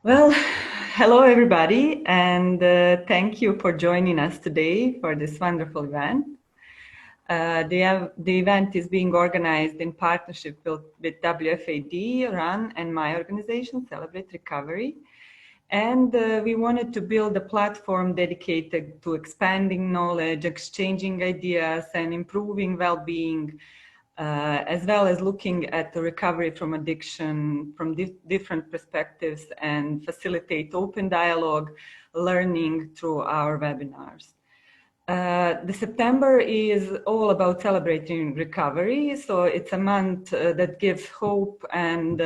Well, hello everybody, and thank you for joining us today for this wonderful event. The event is being organized in partnership with WFAD, RUN, and my organization, Celebrate Recovery. And we wanted to build a platform dedicated to expanding knowledge, exchanging ideas, and improving well-being, as well as looking at the recovery from addiction from different perspectives and facilitate open dialogue, learning through our webinars. The September is all about celebrating recovery, so it's a month that gives hope and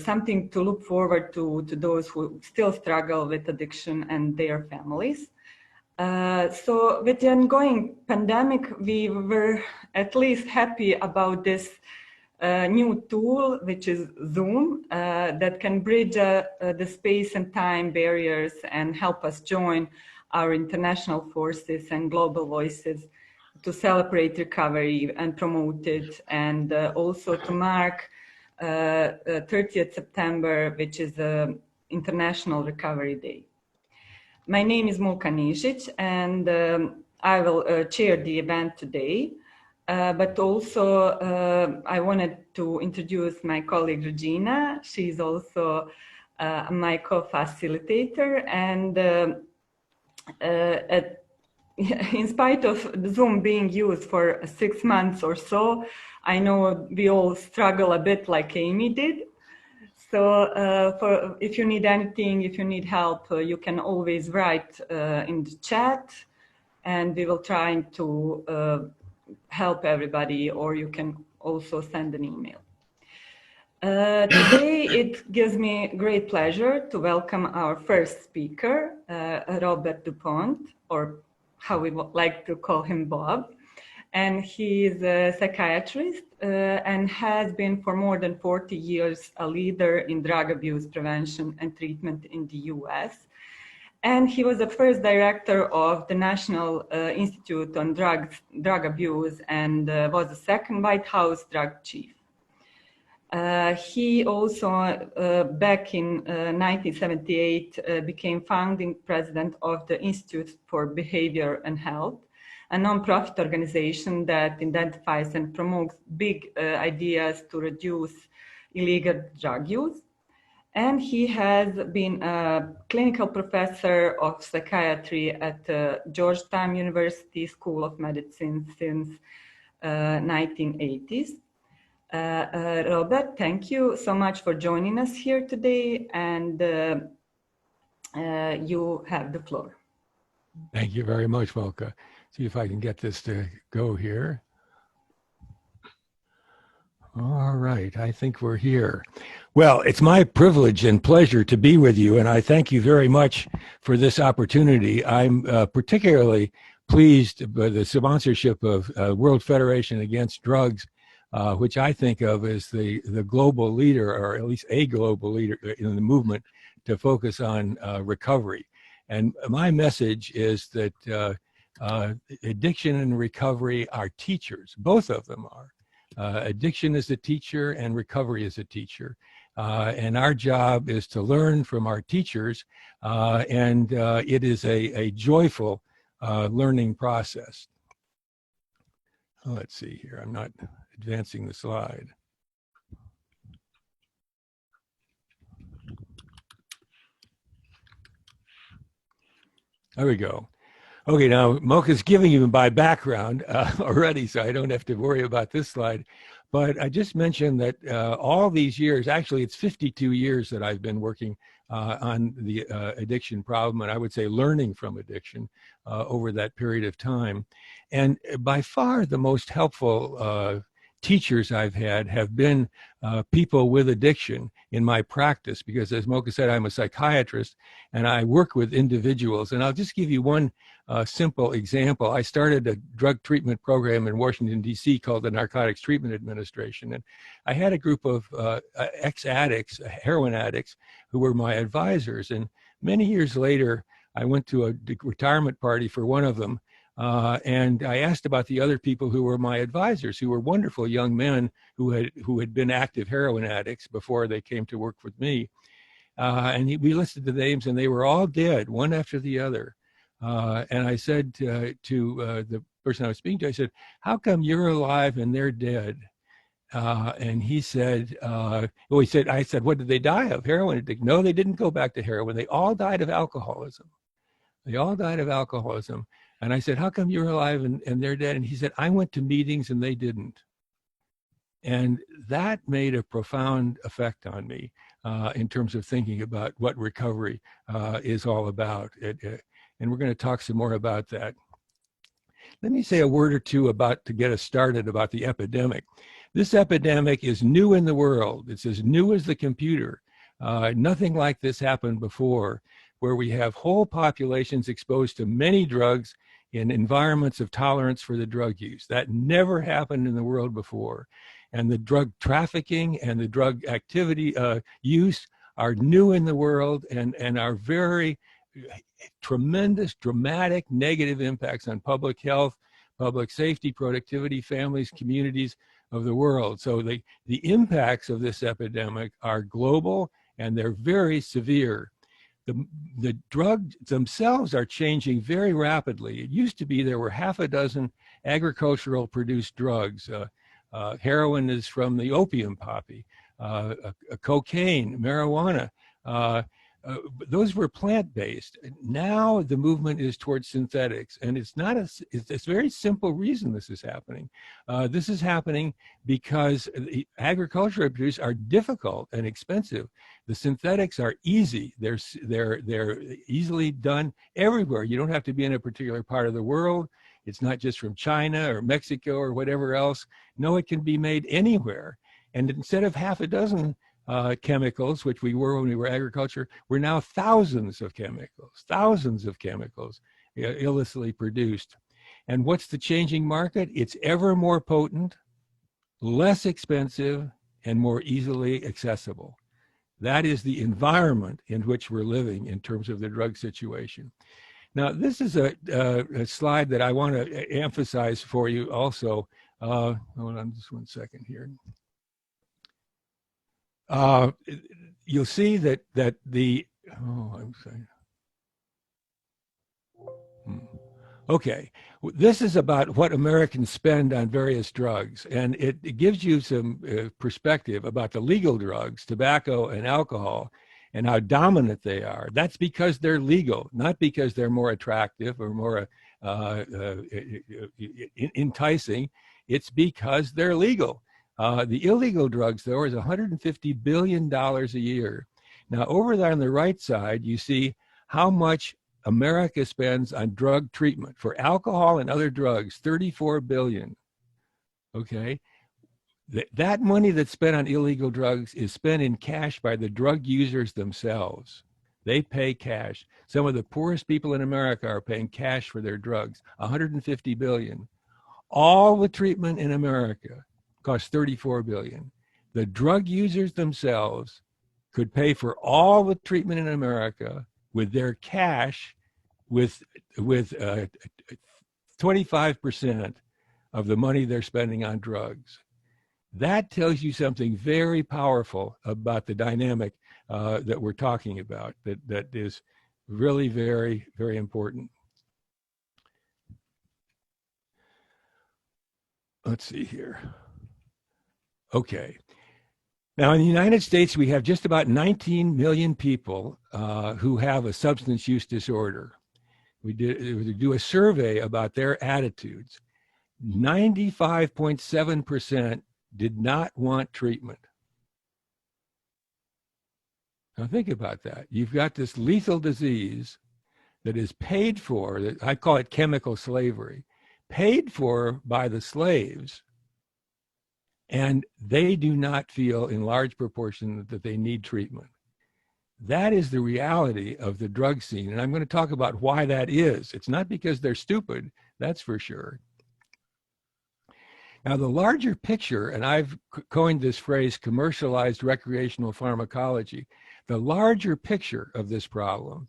something to look forward to those who still struggle with addiction and their families. So with the ongoing pandemic, we were at least happy about this new tool, which is Zoom, that can bridge the space and time barriers and help us join our international forces and global voices to celebrate recovery and promote it, and also to mark 30th September, which is International Recovery Day. My name is Mulka Nisic, and I will chair the event today. But also, I wanted to introduce my colleague Regina. She's also my co-facilitator, and in spite of the Zoom being used for 6 months or so, I know we all struggle a bit like Amy did. So if you need anything, if you need help, you can always write in the chat, and we will try to help everybody, or you can also send an email. Today, it gives me great pleasure to welcome our first speaker, Robert DuPont, or how we would like to call him Bob. And he is a psychiatrist and has been for more than 40 years a leader in drug abuse prevention and treatment in the US. And he was the first director of the National Institute on Drug Abuse and was the second White House drug chief. He also, back in 1978, became founding president of the Institute for Behavior and Health, a nonprofit organization that identifies and promotes big ideas to reduce illegal drug use. And he has been a clinical professor of psychiatry at Georgetown University School of Medicine since 1980s. Robert, thank you so much for joining us here today, and you have the floor. Thank you very much, Mulka. See if I can get this to go here. All right, I think we're here. Well, it's my privilege and pleasure to be with you, and I thank you very much for this opportunity. I'm particularly pleased by the sponsorship of World Federation Against Drugs, which I think of as the global leader, or at least a global leader in the movement to focus on recovery. And my message is that addiction and recovery are teachers. Both of them are. Addiction is a teacher and recovery is a teacher. And our job is to learn from our teachers, and it is a joyful learning process. Let's see here, I'm not advancing the slide. There we go. Okay, now Mulka's giving you my background already, so I don't have to worry about this slide. But I just mentioned that all these years, actually it's 52 years that I've been working on the addiction problem, and I would say learning from addiction over that period of time. And by far the most helpful teachers I've had have been people with addiction in my practice, because as Mulka said, I'm a psychiatrist and I work with individuals. And I'll just give you one simple example. I started a drug treatment program in Washington, D.C. called the Narcotics Treatment Administration. And I had a group of ex-addicts, heroin addicts, who were my advisors. And many years later, I went to a retirement party for one of them. And I asked about the other people who were my advisors, who were wonderful young men who had been active heroin addicts before they came to work with me. we listed the names, and they were all dead, one after the other. And I said to the person I was speaking to, I said, "How come you're alive and they're dead?" And he said, I said, "What did they die of? Heroin addiction?" "No, they didn't go back to heroin. They all died of alcoholism. They all died of alcoholism." And I said, "How come you're alive and they're dead?" And he said, "I went to meetings and they didn't." And that made a profound effect on me in terms of thinking about what recovery is all about. And we're going to talk some more about that. Let me say a word or two to get us started about the epidemic. This epidemic is new in the world. It's as new as the computer. Nothing like this happened before, where we have whole populations exposed to many drugs in environments of tolerance for the drug use. That never happened in the world before. And the drug trafficking and the drug activity use are new in the world and are very tremendous, dramatic negative impacts on public health, public safety, productivity, families, communities of the world. So the impacts of this epidemic are global and they're very severe. The drugs themselves are changing very rapidly. It used to be there were half a dozen agricultural produced drugs. Heroin is from the opium poppy, cocaine, marijuana. Those were plant-based. Now the movement is towards synthetics, and it's a very simple reason this is happening. This is happening because the agricultural products are difficult and expensive. The synthetics are easy. They're easily done everywhere. You don't have to be in a particular part of the world. It's not just from China or Mexico or whatever else. No, it can be made anywhere. And instead of half a dozen chemicals, which we were when we were agriculture, we're now thousands of chemicals illicitly produced. And what's the changing market? It's ever more potent, less expensive, and more easily accessible. That is the environment in which we're living in terms of the drug situation. Now, this is a slide that I want to emphasize for you also. Hold on just one second here. You'll see that I'm sorry. Okay, this is about what Americans spend on various drugs, and it gives you some perspective about the legal drugs, tobacco and alcohol, and how dominant they are. That's because they're legal, not because they're more attractive or more enticing. It's because they're legal. The illegal drugs, though, is $150 billion a year. Now, over there on the right side, you see how much America spends on drug treatment. For alcohol and other drugs, $34 billion. Okay? That money that's spent on illegal drugs is spent in cash by the drug users themselves. They pay cash. Some of the poorest people in America are paying cash for their drugs, $150 billion. All the treatment in America costs $34 billion. The drug users themselves could pay for all the treatment in America with their cash, with 25% of the money they're spending on drugs. That tells you something very powerful about the dynamic that we're talking about, that is really very, very important. Let's see here. Okay. Now, in the United States, we have just about 19 million people who have a substance use disorder. We do a survey about their attitudes. 95.7% did not want treatment. Now think about that. You've got this lethal disease that is paid for, I call it chemical slavery, paid for by the slaves, and they do not feel in large proportion that they need treatment. That is the reality of the drug scene, and I'm going to talk about why that is. It's not because they're stupid, that's for sure. Now, the larger picture, and I've coined this phrase, commercialized recreational pharmacology, the larger picture of this problem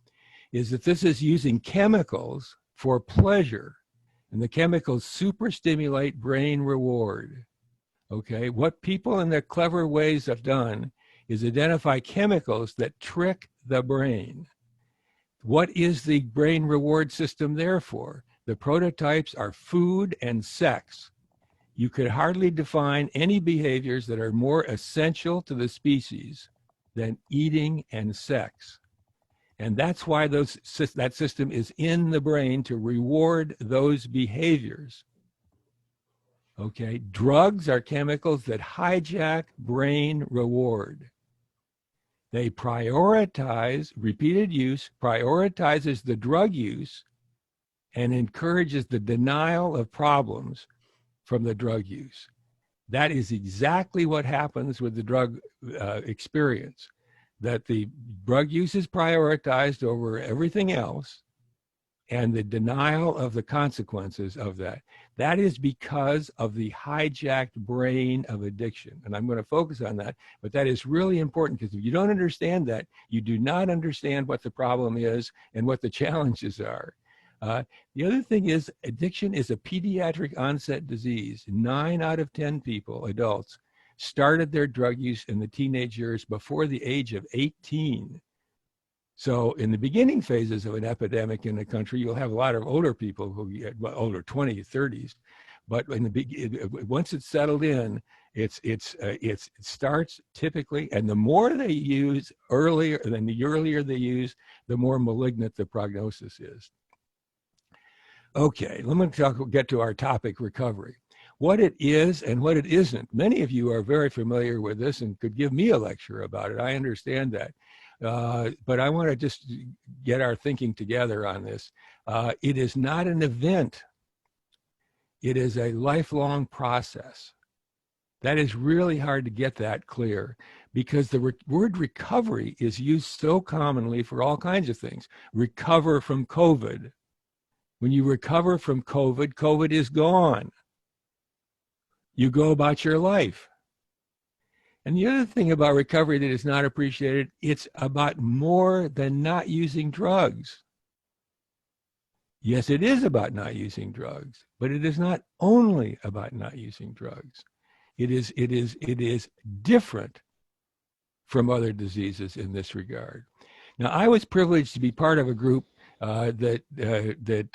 is that this is using chemicals for pleasure, and the chemicals superstimulate brain reward. Okay, what people in their clever ways have done is identify chemicals that trick the brain. What is the brain reward system there for? The prototypes are food and sex. You could hardly define any behaviors that are more essential to the species than eating and sex. And that's why that system is in the brain, to reward those behaviors. Okay, drugs are chemicals that hijack brain reward. They prioritize, repeated use prioritizes the drug use and encourages the denial of problems from the drug use. That is exactly what happens with the drug experience, that the drug use is prioritized over everything else, and the denial of the consequences of that. That is because of the hijacked brain of addiction. And I'm going to focus on that, but that is really important, because if you don't understand that, you do not understand what the problem is and what the challenges are. The other thing is, addiction is a pediatric onset disease. 9 out of 10 people, adults, started their drug use in the teenage years before the age of 18. So in the beginning phases of an epidemic in the country, you'll have a lot of older people who get older, 20s, 30s. But in once it's settled in, it starts typically, and the more they use earlier, than the earlier they use, the more malignant the prognosis is. Okay, let me get to our topic, recovery. What it is and what it isn't. Many of you are very familiar with this and could give me a lecture about it. I understand that. But I want to just get our thinking together on this. It is not an event. It is a lifelong process. That is really hard to get that clear, because the word recovery is used so commonly for all kinds of things. Recover from COVID. When you recover from COVID, COVID is gone. You go about your life. And the other thing about recovery that is not appreciated, it's about more than not using drugs. Yes, it is about not using drugs, but it is not only about not using drugs. It is different from other diseases in this regard. Now, I was privileged to be part of a group that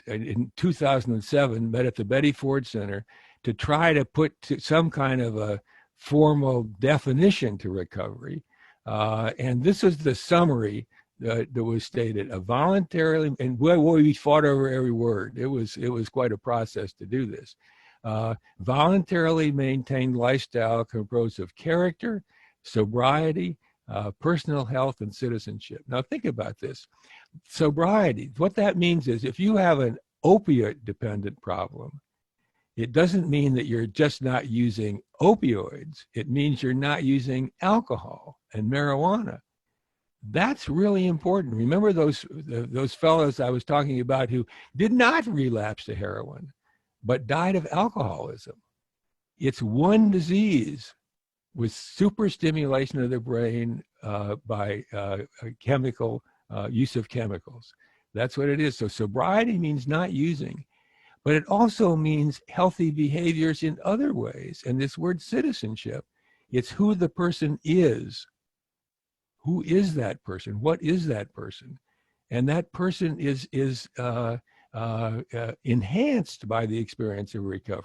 in 2007 met at the Betty Ford Center to try to put some kind of a formal definition to recovery. And this is the summary that was stated: a voluntarily, and we fought over every word. It was quite a process to do this. Voluntarily maintained lifestyle composed of character, sobriety, personal health, and citizenship. Now think about this. Sobriety, what that means is, if you have an opiate dependent problem, it doesn't mean that you're just not using opioids. It means you're not using alcohol and marijuana. That's really important. Remember those fellows I was talking about who did not relapse to heroin, but died of alcoholism. It's one disease with superstimulation of the brain by chemical use of chemicals. That's what it is. So sobriety means not using, but it also means healthy behaviors in other ways. And this word citizenship, it's who the person is. Who is that person? What is that person? And that person is enhanced by the experience of recovery.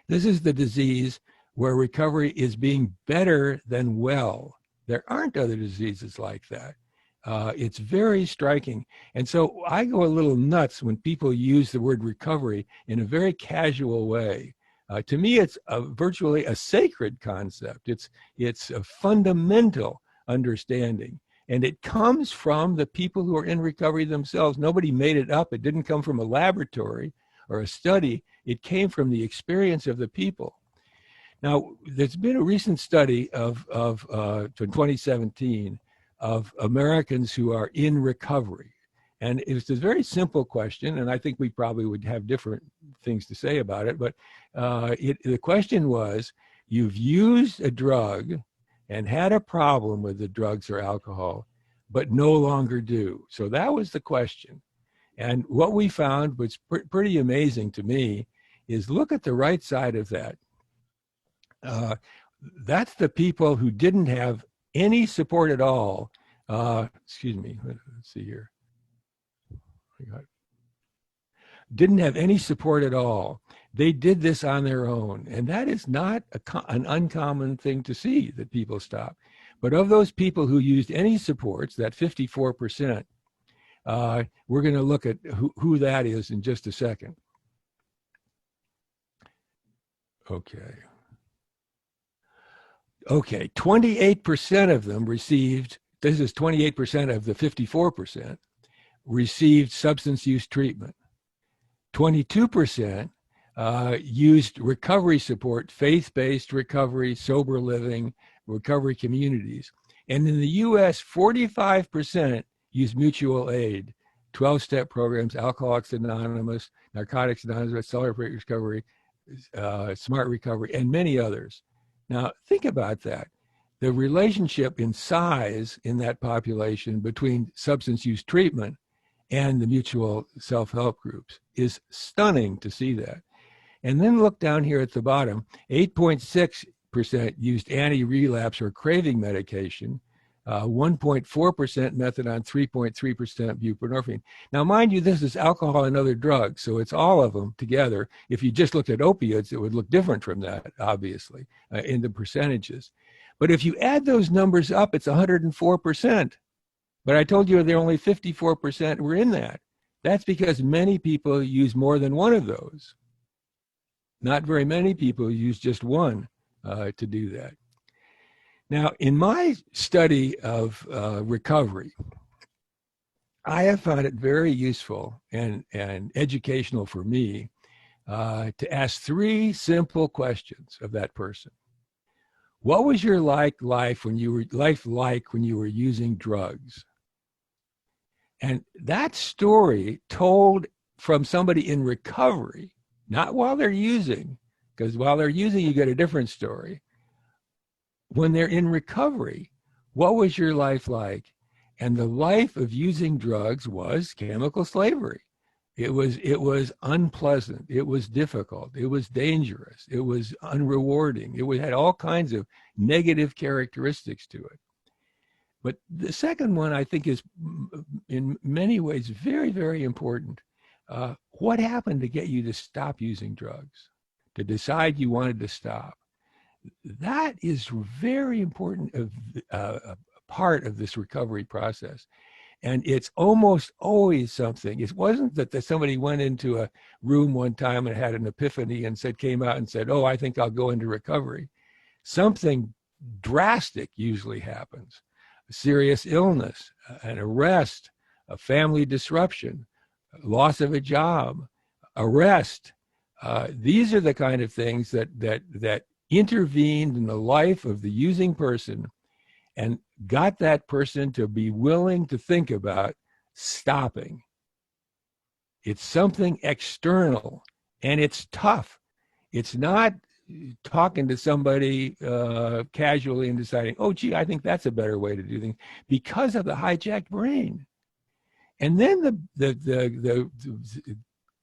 This is the disease where recovery is being better than well. There aren't other diseases like that. It's very striking. And so I go a little nuts when people use the word recovery in a very casual way. To me, it's virtually a sacred concept. It's a fundamental understanding. And it comes from the people who are in recovery themselves. Nobody made it up. It didn't come from a laboratory or a study. It came from the experience of the people. Now, there's been a recent study of 2017 of Americans who are in recovery. And it's a very simple question, and I think we probably would have different things to say about it, but the question was, you've used a drug and had a problem with the drugs or alcohol, but no longer do. So that was the question. And what we found was pretty amazing to me is, look at the right side of that. That's the people who didn't have any support at all, excuse me, let's see here. Didn't have any support at all. They did this on their own. And that is not an uncommon thing to see, that people stop. But of those people who used any supports, that 54%, we're going to look at who that is in just a second. Okay. Okay, 28% of them received, this is 28% of the 54%, received substance use treatment. 22% used recovery support, faith-based recovery, sober living, recovery communities. And in the US, 45% used mutual aid, 12-step programs, Alcoholics Anonymous, Narcotics Anonymous, Celebrate Recovery, Smart Recovery, and many others. Now, think about that. The relationship in size in that population between substance use treatment and the mutual self-help groups is stunning to see that. And then look down here at the bottom, 8.6% used anti-relapse or craving medication, 1.4% methadone, 3.3% buprenorphine. Now, mind you, this is alcohol and other drugs, so it's all of them together. If you just looked at opioids, it would look different from that, obviously, in the percentages. But if you add those numbers up, it's 104%. But I told you there only 54% were in that. That's because many people use more than one of those. Not very many people use just one to do that. Now, in my study of recovery, I have found it very useful and educational for me to ask three simple questions of that person. What was your life like when you were using drugs? And that story told from somebody in recovery, not while they're using, because while they're using, you get a different story. When they're in recovery, what was your life like? And the life of using drugs was chemical slavery. It was unpleasant. It was difficult. It was dangerous. It was unrewarding. It had all kinds of negative characteristics to it. But the second one, I think, is in many ways very, very important. What happened to get you to stop using drugs, to decide you wanted to stop? That is very important part of this recovery process. And it's almost always something. It wasn't that somebody went into a room one time and had an epiphany and came out and said, oh, I think I'll go into recovery. Something drastic usually happens. A serious illness, an arrest, a family disruption, loss of a job, arrest. These are the kind of things that intervened in the life of the using person and got that person to be willing to think about stopping. It's something external, and it's tough. It's not talking to somebody casually and deciding, oh, gee, I think that's a better way to do things, because of the hijacked brain. And then the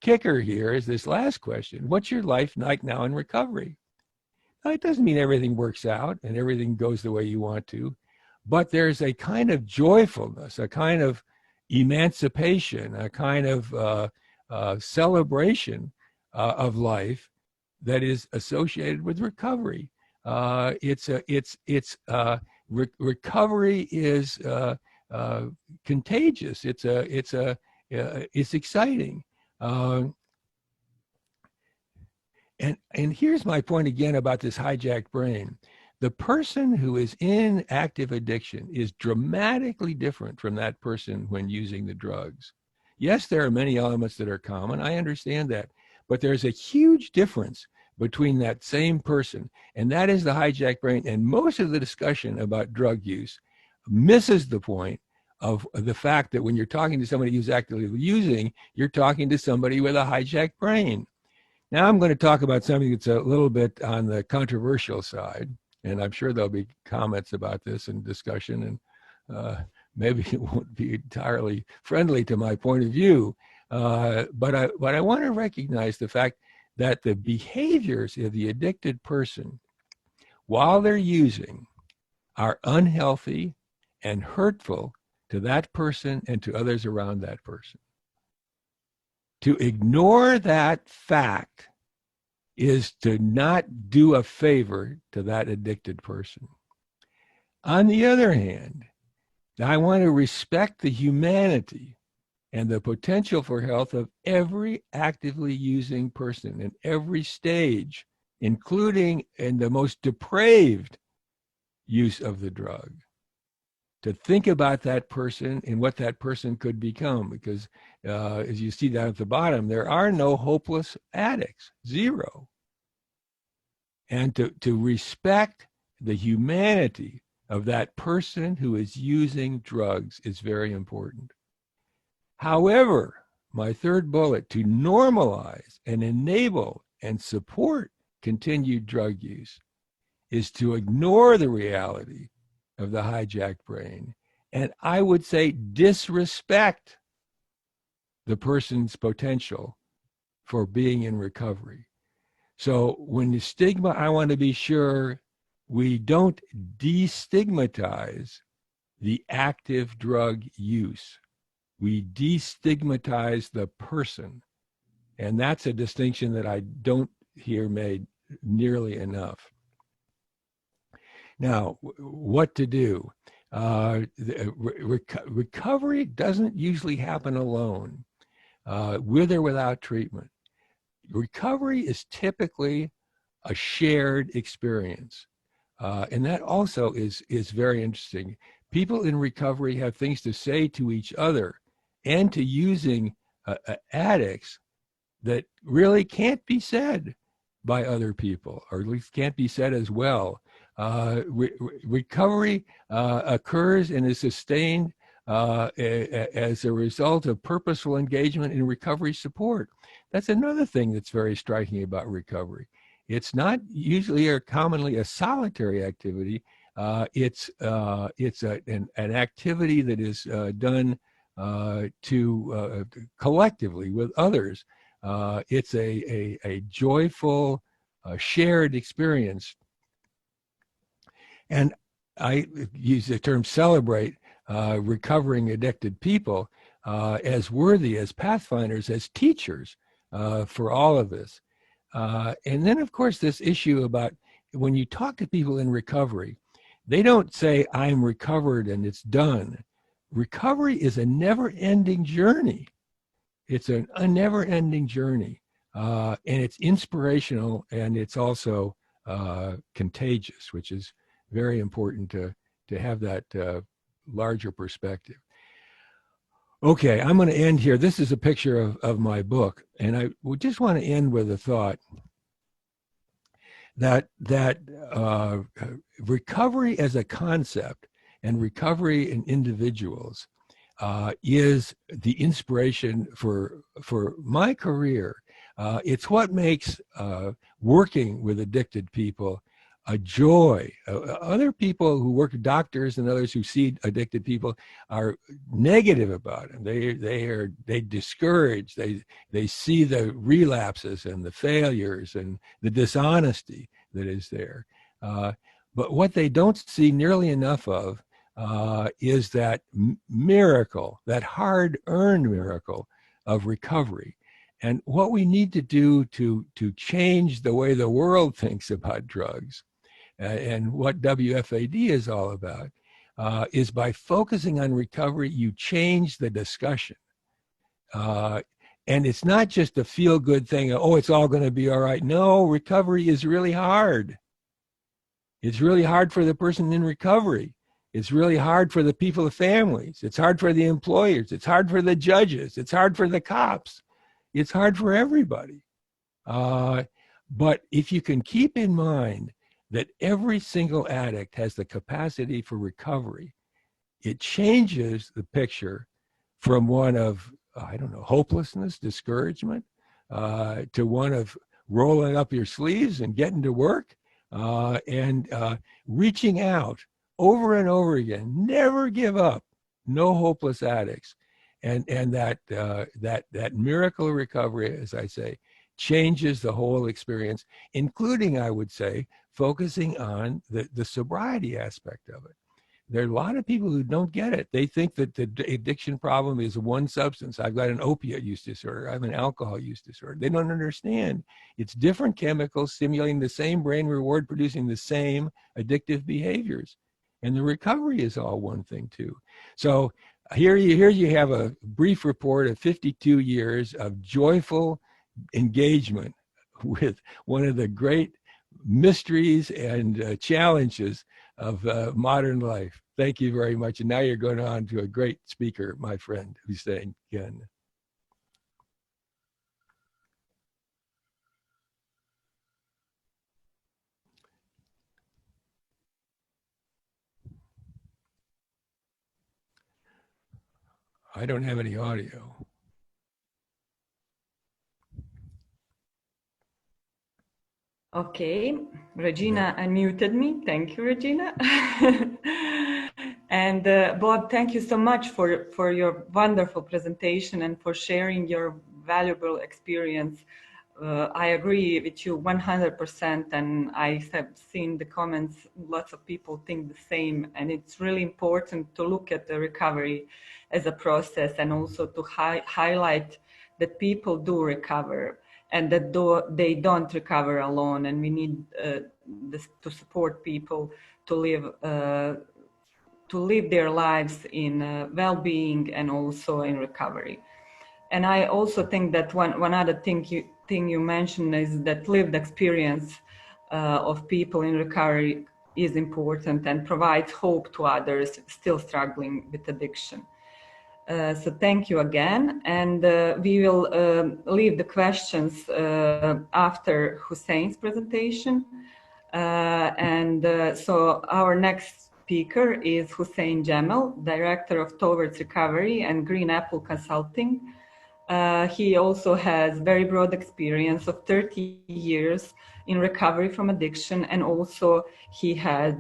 kicker here is this last question. What's your life like now in recovery? Now, it doesn't mean everything works out and everything goes the way you want to, but there's a kind of joyfulness, a kind of emancipation, a kind of celebration of life that is associated with recovery. Recovery is contagious. It's exciting. And here's my point again about this hijacked brain. The person who is in active addiction is dramatically different from that person when using the drugs. Yes, there are many elements that are common. I understand that. But there's a huge difference between that same person, and that is the hijacked brain. And most of the discussion about drug use misses the point of the fact that when you're talking to somebody who's actively using, you're talking to somebody with a hijacked brain. Now I'm going to talk about something that's a little bit on the controversial side, and I'm sure there'll be comments about this and discussion, and maybe it won't be entirely friendly to my point of view. But I want to recognize the fact that the behaviors of the addicted person while they're using are unhealthy and hurtful to that person and to others around that person. To ignore that fact is to not do a favor to that addicted person. On the other hand, I want to respect the humanity and the potential for health of every actively using person in every stage, including in the most depraved use of the drug. To think about that person and what that person could become, because as you see down at the bottom, there are no hopeless addicts, zero. And to respect the humanity of that person who is using drugs is very important. However, my third bullet, to normalize and enable and support continued drug use, is to ignore the reality of the hijacked brain, and I would say disrespect the person's potential for being in recovery. So when the stigma, I want to be sure we don't destigmatize the active drug use. We destigmatize the person. And that's a distinction that I don't hear made nearly enough. Now, what to do? Recovery doesn't usually happen alone, with or without treatment. Recovery is typically a shared experience. And that also is very interesting. People in recovery have things to say to each other and to using addicts that really can't be said by other people, or at least can't be said as well. Recovery occurs and is sustained as a result of purposeful engagement in recovery support. That's another thing that's very striking about recovery. It's not usually or commonly a solitary activity. It's an activity that is done collectively with others. It's a joyful, shared experience. And I use the term celebrate recovering addicted people as worthy, as pathfinders, as teachers for all of this. And then, of course, this issue about when you talk to people in recovery, they don't say, I'm recovered and it's done. Recovery is a never-ending journey. It's a never-ending journey. And it's inspirational, and it's also contagious, which is very important to have that larger perspective. Okay, I'm going to end here. This is a picture of my book, and I would just want to end with a thought that recovery as a concept and recovery in individuals is the inspiration for my career. It's what makes working with addicted people a joy. Other people who work, doctors and others who see addicted people, are negative about them. They discourage. They see the relapses and the failures and the dishonesty that is there. But what they don't see nearly enough of is that miracle, that hard-earned miracle of recovery. And what we need to do to change the way the world thinks about drugs, and what WFAD is all about, is by focusing on recovery, you change the discussion. And it's not just a feel-good thing, oh, it's all going to be all right. No, recovery is really hard. It's really hard for the person in recovery. It's really hard for the people, the families. It's hard for the employers. It's hard for the judges. It's hard for the cops. It's hard for everybody. But if you can keep in mind that every single addict has the capacity for recovery, it changes the picture from one of, I don't know, hopelessness, discouragement, to one of rolling up your sleeves and getting to work, and reaching out over and over again. Never give up. No hopeless addicts. And that miracle of recovery, as I say, changes the whole experience, including, I would say, focusing on the sobriety aspect of it. There are a lot of people who don't get it. They think that the addiction problem is one substance. I've got an opiate use disorder. I have an alcohol use disorder. They don't understand. It's different chemicals stimulating the same brain reward, producing the same addictive behaviors. And the recovery is all one thing too. So here you have a brief report of 52 years of joyful engagement with one of the great mysteries and challenges of modern life. Thank you very much. And now you're going on to a great speaker, my friend, Huseyin Djemil. I don't have any audio. Okay, Regina unmuted me. Thank you, Regina. And Bob, thank you so much for your wonderful presentation and for sharing your valuable experience. I agree with you 100%, and I have seen the comments. Lots of people think the same, and it's really important to look at the recovery as a process, and also to highlight that people do recover, and that they don't recover alone, and we need to support people to live their lives in well-being and also in recovery. And I also think that one other thing you mentioned is that lived experience of people in recovery is important and provides hope to others still struggling with addiction. So thank you again, and we will leave the questions after Husein's presentation. So our next speaker is Huseyin Djemil, Director of Towards Recovery and Green Apple Consulting. He also has very broad experience of 30 years in recovery from addiction, and also he has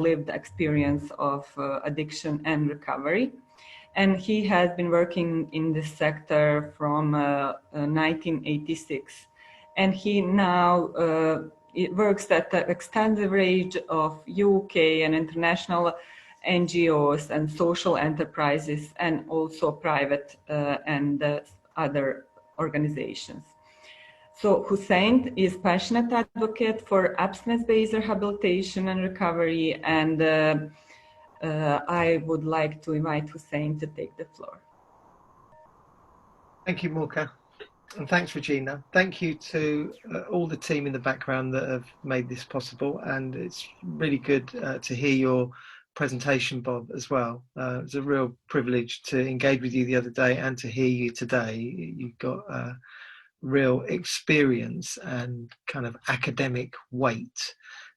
lived experience of addiction and recovery. And he has been working in this sector from 1986. And he now works at an extensive range of UK and international NGOs and social enterprises, and also private and other organizations. So Huseyin is passionate advocate for abstinence-based rehabilitation and recovery, and I would like to invite Huseyin to take the floor. Thank you, Mulka, and thanks, Regina. Thank you to all the team in the background that have made this possible, and it's really good to hear your presentation, Bob, as well. It was a real privilege to engage with you the other day and to hear you today. You've got real experience and kind of academic weight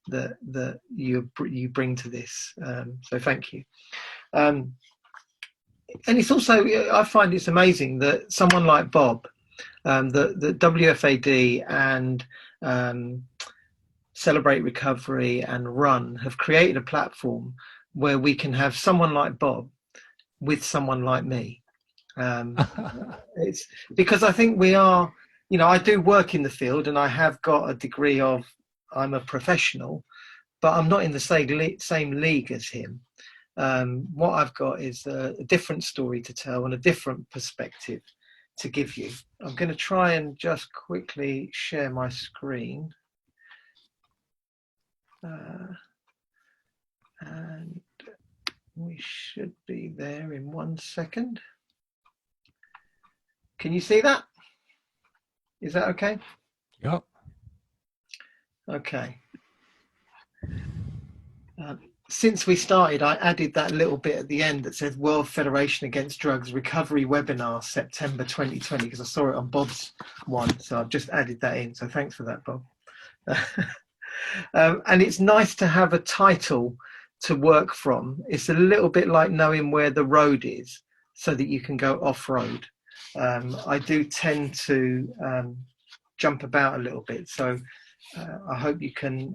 that you bring to this. So thank you. And it's also, I find it's amazing that someone like Bob, the WFAD and Celebrate Recovery and Run have created a platform where we can have someone like Bob with someone like me. It's because I think we are, you know, I do work in the field and I have got a degree of, I'm a professional, but I'm not in the same league as him. What I've got is a different story to tell and a different perspective to give you. I'm going to try and just quickly share my screen. And we should be there in 1 second. Can you see that? Is that okay? Yep. Okay. Since we started, I added that little bit at the end that says World Federation Against Drugs Recovery Webinar, September 2020, because I saw it on Bob's one. So I've just added that in. So thanks for that, Bob. And it's nice to have a title to work from. It's a little bit like knowing where the road is so that you can go off-road. I do tend to jump about a little bit, so I hope you can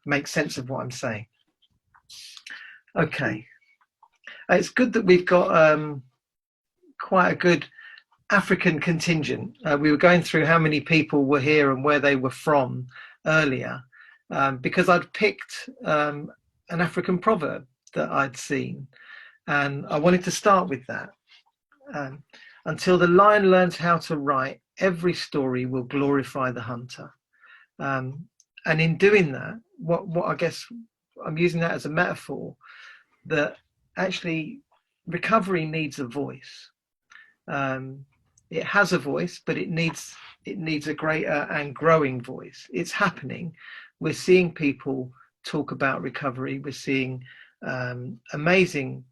make sense of what I'm saying. Okay, it's good that we've got quite a good African contingent. We were going through how many people were here and where they were from earlier, because I'd picked an African proverb that I'd seen, and I wanted to start with that. Until the lion learns how to write, every story will glorify the hunter. And in doing that, what I guess I'm using that as a metaphor, that actually recovery needs a voice. It has a voice, but it needs a greater and growing voice. It's happening. We're seeing people talk about recovery. We're seeing amazing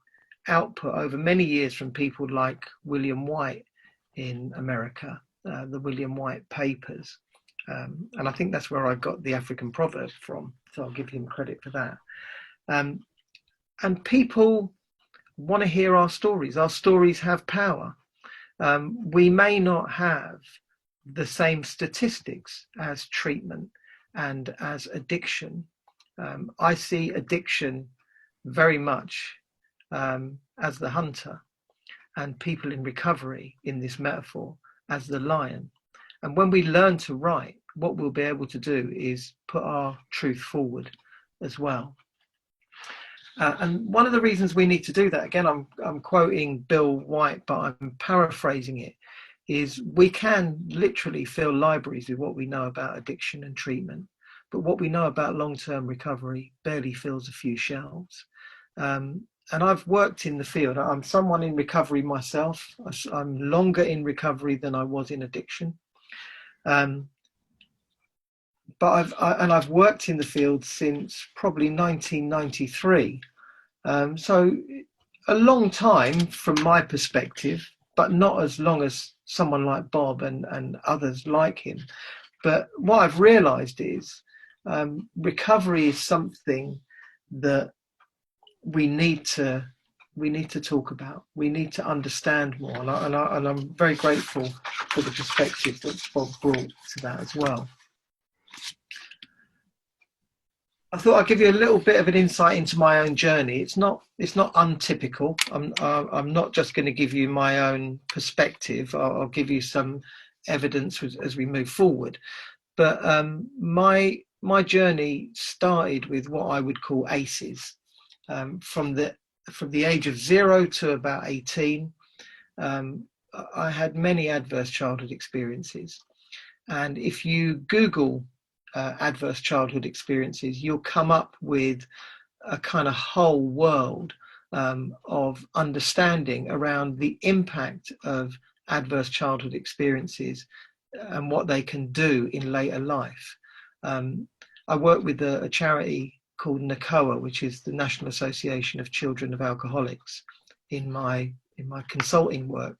output over many years from people like William White in America, the William White papers. And I think that's where I got the African proverb from. So I'll give him credit for that. And people want to hear our stories. Our stories have power. We may not have the same statistics as treatment and as addiction. I see addiction very much as the hunter, and people in recovery in this metaphor as the lion. And when we learn to write, what we'll be able to do is put our truth forward as well. And one of the reasons we need to do that, again, I'm quoting Bill White, but I'm paraphrasing it, is we can literally fill libraries with what we know about addiction and treatment, but what we know about long-term recovery barely fills a few shelves. And I've worked in the field. I'm someone in recovery myself. I'm longer in recovery than I was in addiction. But I've worked in the field since probably 1993. So a long time from my perspective, but not as long as someone like Bob and others like him. But what I've realized is recovery is something that we need to talk about. We need to understand more, and I'm very grateful for the perspective that Bob brought to that as well. I thought I'd give you a little bit of an insight into my own journey. It's not untypical. I'm not just going to give you my own perspective. I'll give you some evidence as we move forward. But my journey started with what I would call ACEs. From the age of 0 to about 18, I had many adverse childhood experiences. And if you Google adverse childhood experiences, you'll come up with a kind of whole world of understanding around the impact of adverse childhood experiences and what they can do in later life. I work with a charity called NACOA, which is the National Association of Children of Alcoholics, in my consulting work.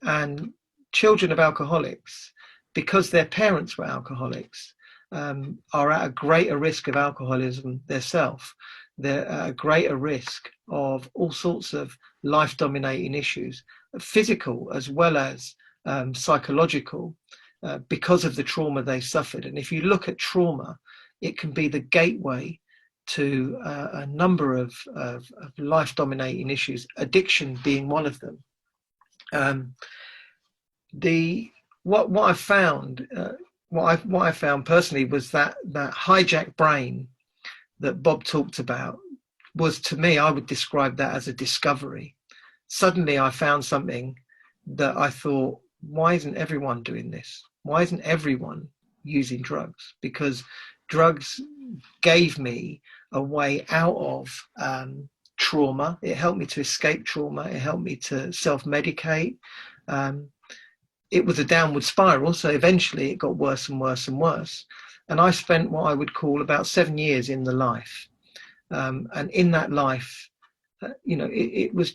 And children of alcoholics, because their parents were alcoholics, are at a greater risk of alcoholism themselves. They're at a greater risk of all sorts of life-dominating issues, physical as well as psychological, because of the trauma they suffered. And if you look at trauma, it can be the gateway to a number of life-dominating issues, addiction being one of them. What I found, what I found personally was that hijacked brain that Bob talked about was, to me, I would describe that as a discovery. Suddenly I found something that I thought, why isn't everyone doing this? Why isn't everyone using drugs? Because drugs gave me a way out of trauma. It helped me to escape trauma. It helped me to self-medicate. It was a downward spiral, so eventually it got worse and worse and worse. And I spent what I would call about 7 years in the life. And in that life, it was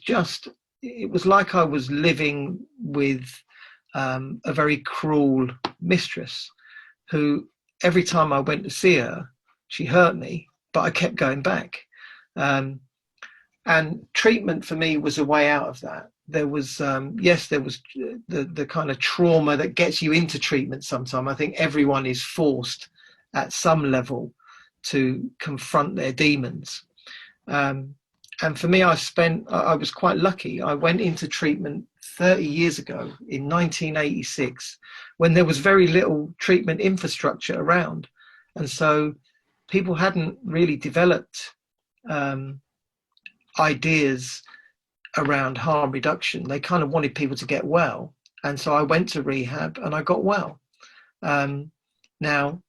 like I was living with a very cruel mistress who, every time I went to see her, she hurt me, but I kept going back. And treatment for me was a way out of that. There was, there was the kind of trauma that gets you into treatment sometimes. I think everyone is forced at some level to confront their demons. And And for me, I was quite lucky. I went into treatment 30 years ago in 1986, when there was very little treatment infrastructure around. And so people hadn't really developed ideas around harm reduction. They kind of wanted people to get well. And so I went to rehab and I got well. Now,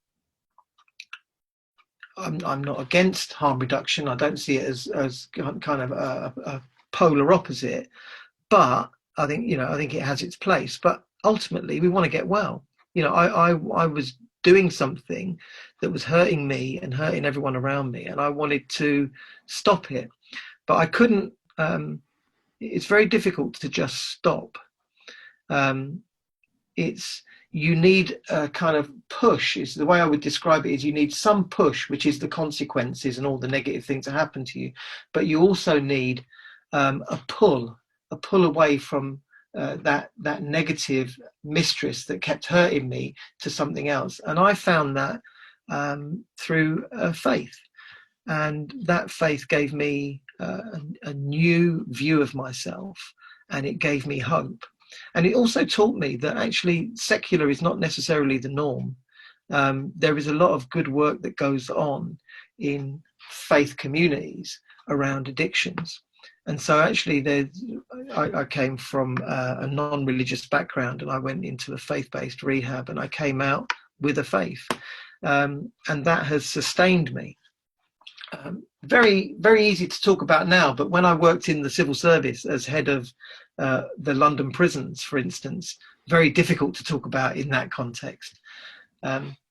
I'm not against harm reduction. I don't see it as kind of a polar opposite, but I think it has its place. But ultimately, we want to get well. I was doing something that was hurting me and hurting everyone around me, and I wanted to stop it, but I couldn't. It's very difficult to just stop. You need a kind of push, is the way I would describe it. Is you need some push, which is the consequences and all the negative things that happen to you, but you also need a pull away from that negative mistress that kept hurting me to something else. And I found that through faith, and that faith gave me a new view of myself, and it gave me hope. And it also taught me that actually secular is not necessarily the norm. There is a lot of good work that goes on in faith communities around addictions. And so actually I came from a non-religious background, and I went into a faith-based rehab, and I came out with a faith. And that has sustained me. Very, very easy to talk about now, but when I worked in the civil service as head of the London prisons, for instance, very difficult to talk about in that context.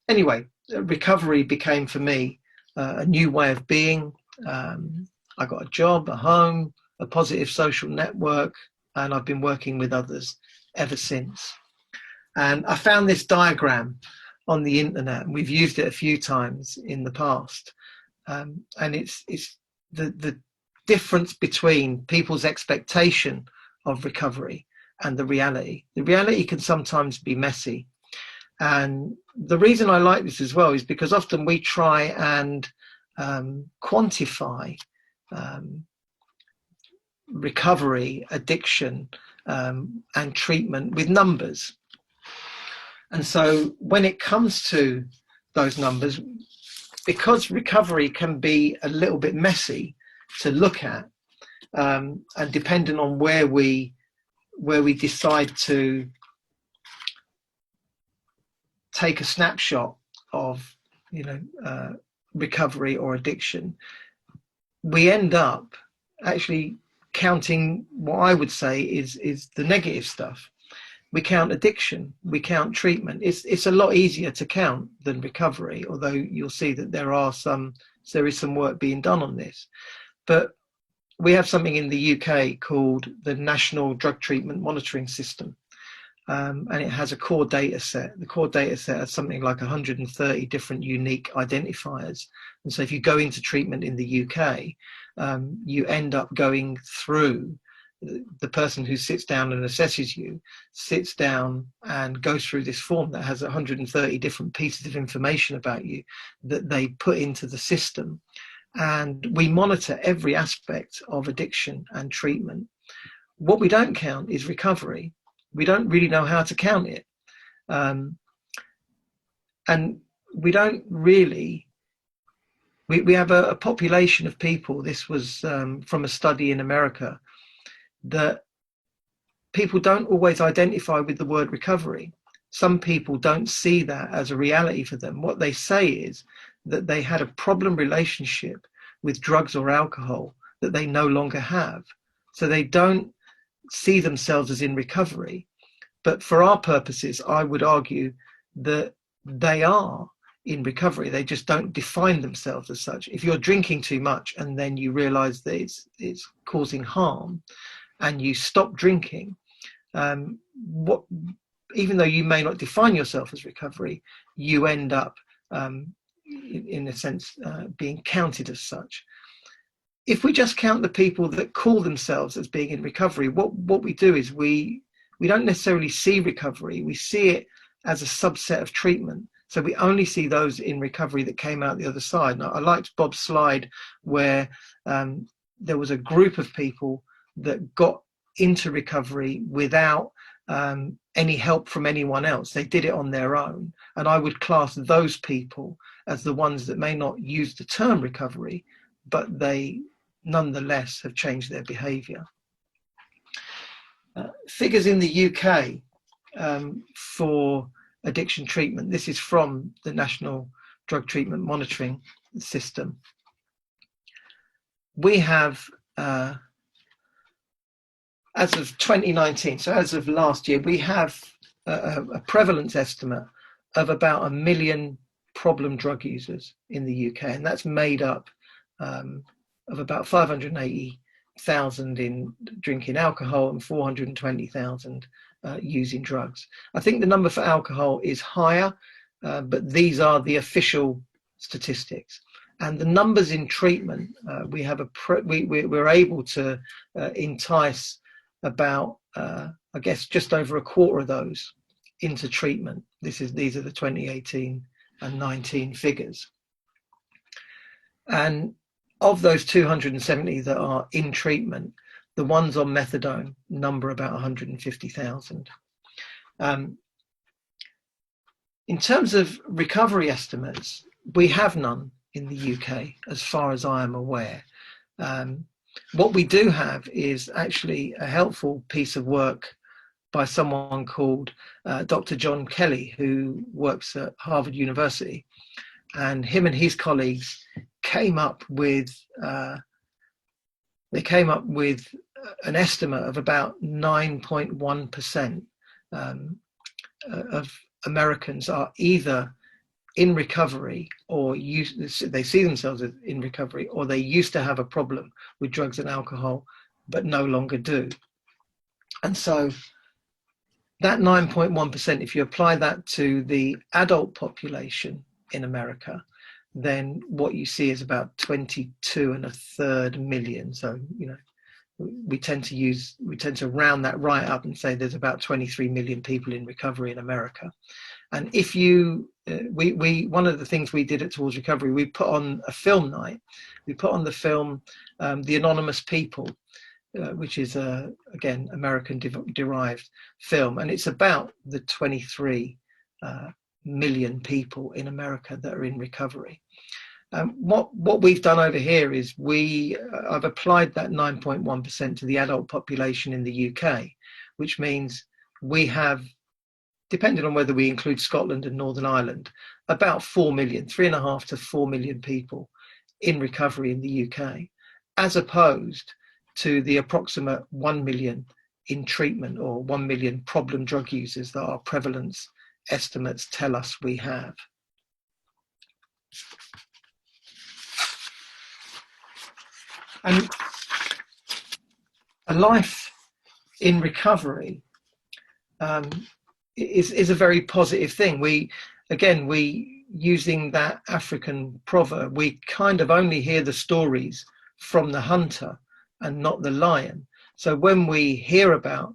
Anyway, recovery became for me a new way of being. I got a job, a home, a positive social network, and I've been working with others ever since. And I found this diagram on the internet, and we've used it a few times in the past. And it's the difference between people's expectation of recovery and the reality. The reality can sometimes be messy. And the reason I like this as well is because often we try and quantify recovery, addiction, and treatment with numbers. And so when it comes to those numbers, because recovery can be a little bit messy to look at, and depending on where we decide to take a snapshot of recovery or addiction, we end up actually counting what I would say is the negative stuff. We count addiction, we count treatment. It's a lot easier to count than recovery, although you'll see that there is some work being done on this. But we have something in the UK called the National Drug Treatment Monitoring System, and it has a core data set. The core data set has something like 130 different unique identifiers. And so if you go into treatment in the UK, you end up going through, the person who sits down and assesses you sits down and goes through this form that has 130 different pieces of information about you that they put into the system. And we monitor every aspect of addiction and treatment. What we don't count is recovery. We don't really know how to count it. And we don't really, we have a population of people, this was from a study in America, that people don't always identify with the word recovery. Some people don't see that as a reality for them. What they say is that they had a problem relationship with drugs or alcohol that they no longer have. So they don't see themselves as in recovery. But for our purposes, I would argue that they are in recovery. They just don't define themselves as such. If you're drinking too much and then you realize that it's causing harm, and you stop drinking, even though you may not define yourself as recovery, you end up, in a sense, being counted as such. If we just count the people that call themselves as being in recovery, what we do is we don't necessarily see recovery. We see it as a subset of treatment. So we only see those in recovery that came out the other side. And I liked Bob's slide where there was a group of people that got into recovery without any help from anyone else. They did it on their own. And I would class those people as the ones that may not use the term recovery, but they nonetheless have changed their behaviour. Figures in the UK for addiction treatment. This is from the National Drug Treatment Monitoring System. We have, as of 2019, so as of last year, we have a prevalence estimate of about 1 million problem drug users in the UK, and that's made up of about 580,000 in drinking alcohol and 420,000 using drugs. I think the number for alcohol is higher, but these are the official statistics. And the numbers in treatment, we're able to entice about, I guess, just over a quarter of those into treatment. These are the 2018 and 19 figures. And of those 270 that are in treatment, the ones on methadone number about 150,000. In terms of recovery estimates, we have none in the UK, as far as I am aware. What we do have is actually a helpful piece of work by someone called Dr. John Kelly, who works at Harvard University, and him and his colleagues came up with an estimate of about 9.1% of Americans are either in recovery or they see themselves as in recovery, or they used to have a problem with drugs and alcohol but no longer do. And so that 9.1%, if you apply that to the adult population in America, then what you see is about 22.3 million. So, you know, we tend to round that right up and say there's about 23 million people in recovery in America. And if you, one of the things we did at Towards Recovery, we put on a film night. We put on the film The Anonymous People, which is again American derived film, and it's about the 23 million people in America that are in recovery. What we've done over here is I've applied that 9.1% to the adult population in the UK, which means we have, depending on whether we include Scotland and Northern Ireland, about 4 million, 3.5 to 4 million people in recovery in the UK, as opposed to the approximate 1 million in treatment, or 1 million problem drug users that our prevalence estimates tell us we have. And a life in recovery is a very positive thing. We using that African proverb, we kind of only hear the stories from the hunter and not the lion. So when we hear about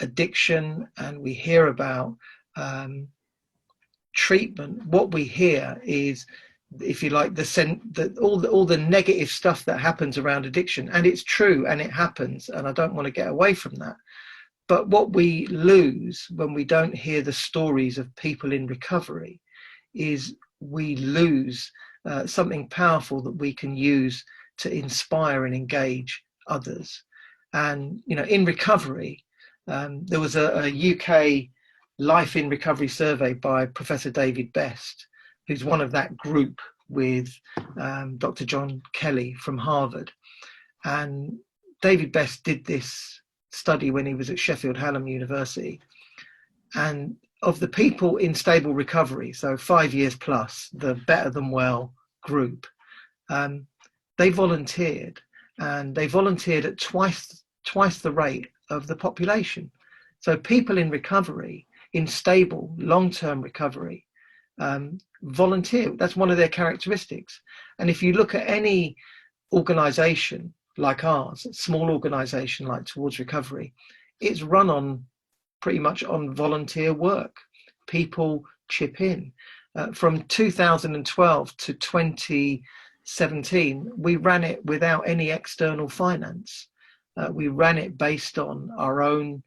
addiction and we hear about treatment, what we hear is, if you like, all the negative stuff that happens around addiction. And it's true, and it happens, and I don't want to get away from that. But what we lose when we don't hear the stories of people in recovery is we lose something powerful that we can use to inspire and engage others. And, you know, in recovery, there was a UK Life in Recovery survey by Professor David Best, who's one of that group with Dr. John Kelly from Harvard. And David Best did this study when he was at Sheffield Hallam University. And of the people in stable recovery, so 5 years plus, the better than well group, they volunteered, and they volunteered at twice the rate of the population. So people in recovery, in stable long-term recovery, volunteer. That's one of their characteristics. And if you look at any organization like ours, a small organization like Towards Recovery, it's run on pretty much on volunteer work. People chip in. From 2012 to 2017, 2017, we ran it without any external finance. We ran it based on our own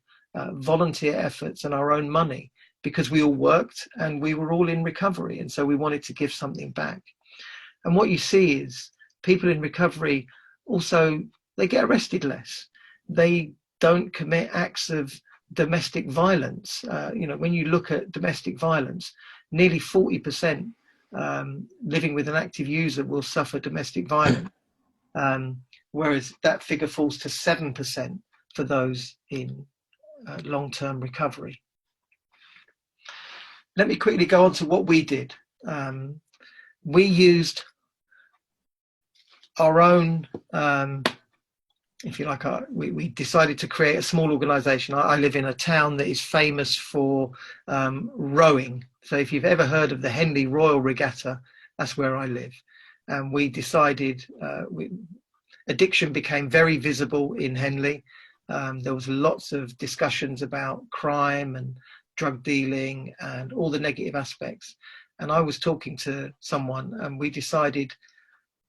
volunteer efforts and our own money, because we all worked and we were all in recovery. And so we wanted to give something back. And what you see is people in recovery also, they get arrested less. They don't commit acts of domestic violence. When you look at domestic violence, nearly 40% living with an active user will suffer domestic violence, whereas that figure falls to 7% for those in long-term recovery. Let me quickly go on to what we did. We used our own, if you like, we decided to create a small organization. I live in a town that is famous for rowing. So if you've ever heard of the Henley Royal Regatta, that's where I live. And we decided, addiction became very visible in Henley. There was lots of discussions about crime and drug dealing and all the negative aspects. And I was talking to someone and we decided,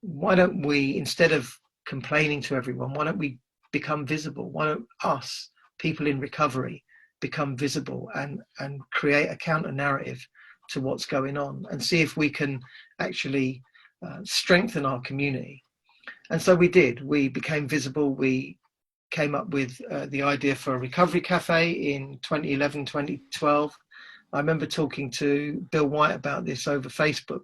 why don't we, instead of complaining to everyone, why don't we become visible? Why don't us, people in recovery, become visible and create a counter narrative to what's going on and see if we can actually strengthen our community. And so we did. We became visible. We came up with the idea for a recovery cafe in 2011, 2012. I remember talking to Bill White about this over Facebook.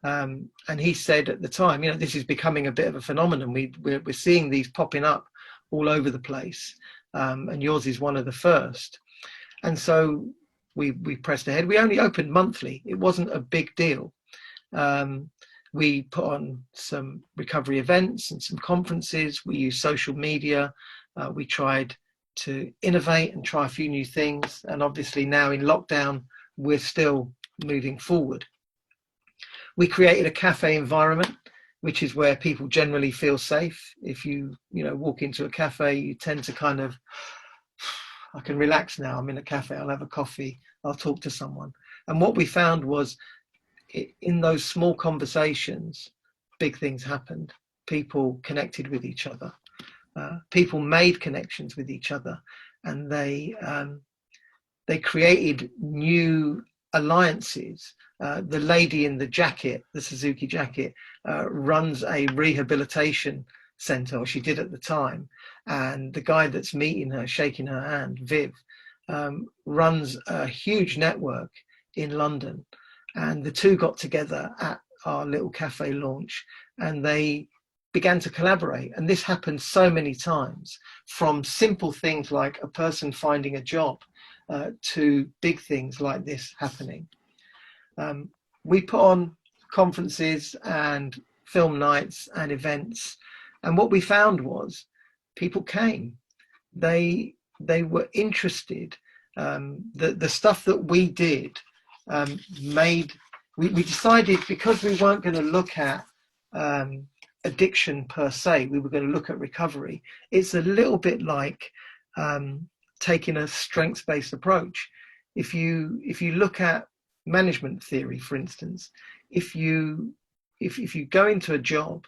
And he said at the time, this is becoming a bit of a phenomenon. We're seeing these popping up all over the place. And yours is one of the first. And so we pressed ahead. We only opened monthly. It wasn't a big deal. We put on some recovery events and some conferences. We used social media. We tried to innovate and try a few new things. And obviously now in lockdown, we're still moving forward. We created a cafe environment, which is where people generally feel safe. If you walk into a cafe, you tend to kind of, I can relax now. I'm in a cafe, I'll have a coffee, I'll talk to someone. And what we found was in those small conversations, big things happened. People connected with each other. People made connections with each other, and they created new alliances. The lady in the jacket, the Suzuki jacket, runs a rehabilitation center, or she did at the time. And the guy that's meeting her, shaking her hand, Viv, runs a huge network in London. And the two got together at our little cafe launch and they began to collaborate. And this happened so many times, from simple things like a person finding a job to big things like this happening. We put on conferences and film nights and events. And what we found was people came. They were interested. The stuff that we did we decided, because we weren't going to look at addiction per se, we were going to look at recovery. It's a little bit like taking a strengths-based approach. If you look at management theory, for instance, if you go into a job,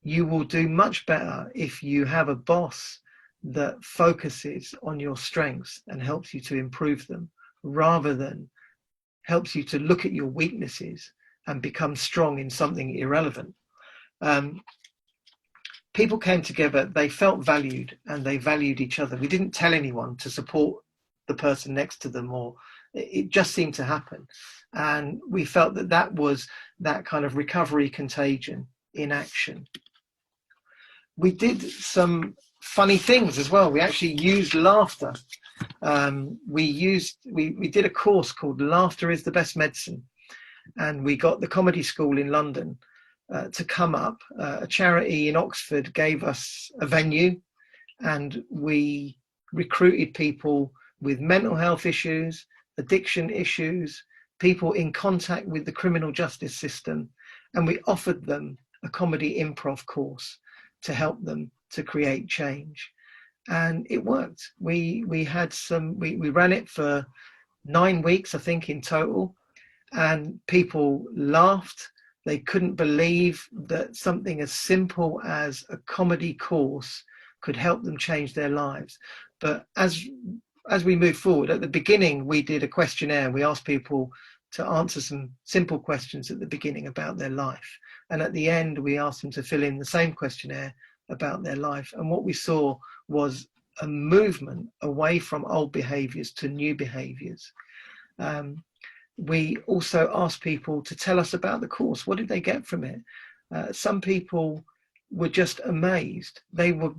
you will do much better if you have a boss that focuses on your strengths and helps you to improve them, rather than helps you to look at your weaknesses and become strong in something irrelevant. People came together, they felt valued, and they valued each other. We didn't tell anyone to support the person next to them, or it just seemed to happen. And we felt that was that kind of recovery contagion in action. We did some funny things as well. We actually used laughter. We did a course called Laughter is the Best Medicine, and we got the Comedy School in London to come up. A charity in Oxford gave us a venue, and we recruited people with mental health issues, addiction issues, people in contact with the criminal justice system, and we offered them a comedy improv course to help them to create change. And it worked. We ran it for 9 weeks, I think, in total, and people laughed, They couldn't believe that something as simple as a comedy course could help them change their lives. But as we move forward, at the beginning, we did a questionnaire. We asked people to answer some simple questions at the beginning about their life. And at the end, we asked them to fill in the same questionnaire about their life. And what we saw was a movement away from old behaviors to new behaviors. We also asked people to tell us about the course. What did they get from it? Some people were just amazed. They were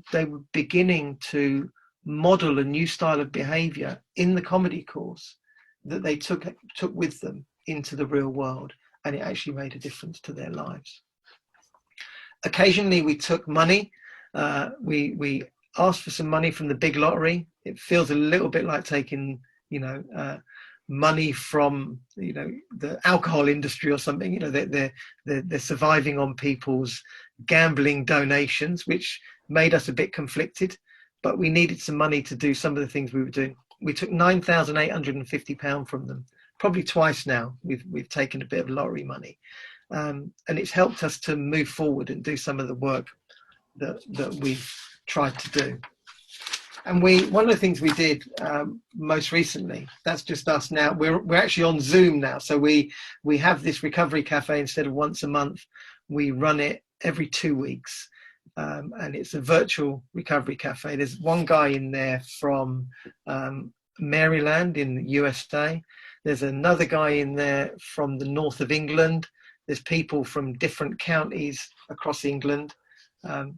beginning to model a new style of behavior in the comedy course that they took with them into the real world, and it actually made a difference to their lives. Occasionally we took money. We asked for some money from the big lottery. It feels a little bit like taking, money from, the alcohol industry or something. They're surviving on people's gambling donations, which made us a bit conflicted, but we needed some money to do some of the things we were doing. We took £9,850 from them, probably twice now. We've taken a bit of lottery money, and it's helped us to move forward and do some of the work that we've tried to do. And one of the things we did most recently, that's just us now. We're actually on Zoom now, so we have this recovery cafe. Instead of once a month, we run it every 2 weeks, and it's a virtual recovery cafe. There's one guy in there from Maryland in the USA. There's another guy in there from the north of England. There's people from different counties across England.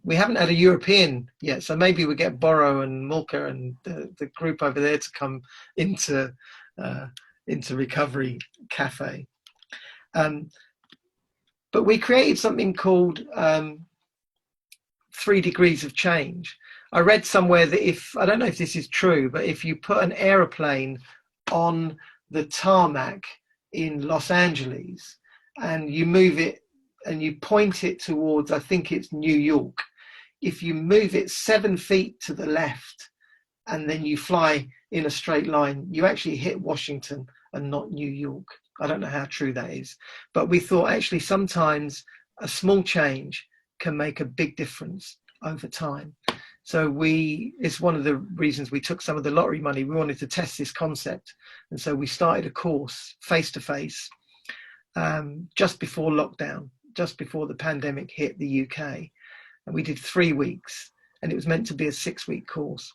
We haven't had a European yet, so maybe we get Boro and Mulka and the group over there to come into Recovery Cafe. But we created something called 3 degrees of change. I read somewhere that I don't know if this is true, but if you put an aeroplane on the tarmac in Los Angeles and you move it and you point it towards, I think it's New York, if you move it 7 feet to the left and then you fly in a straight line, you actually hit Washington and not New York. I don't know how true that is, but we thought actually sometimes a small change can make a big difference over time. So it's one of the reasons we took some of the lottery money. We wanted to test this concept. And so we started a course face-to-face just before lockdown, just before the pandemic hit the UK. And we did 3 weeks, and it was meant to be a 6-week course.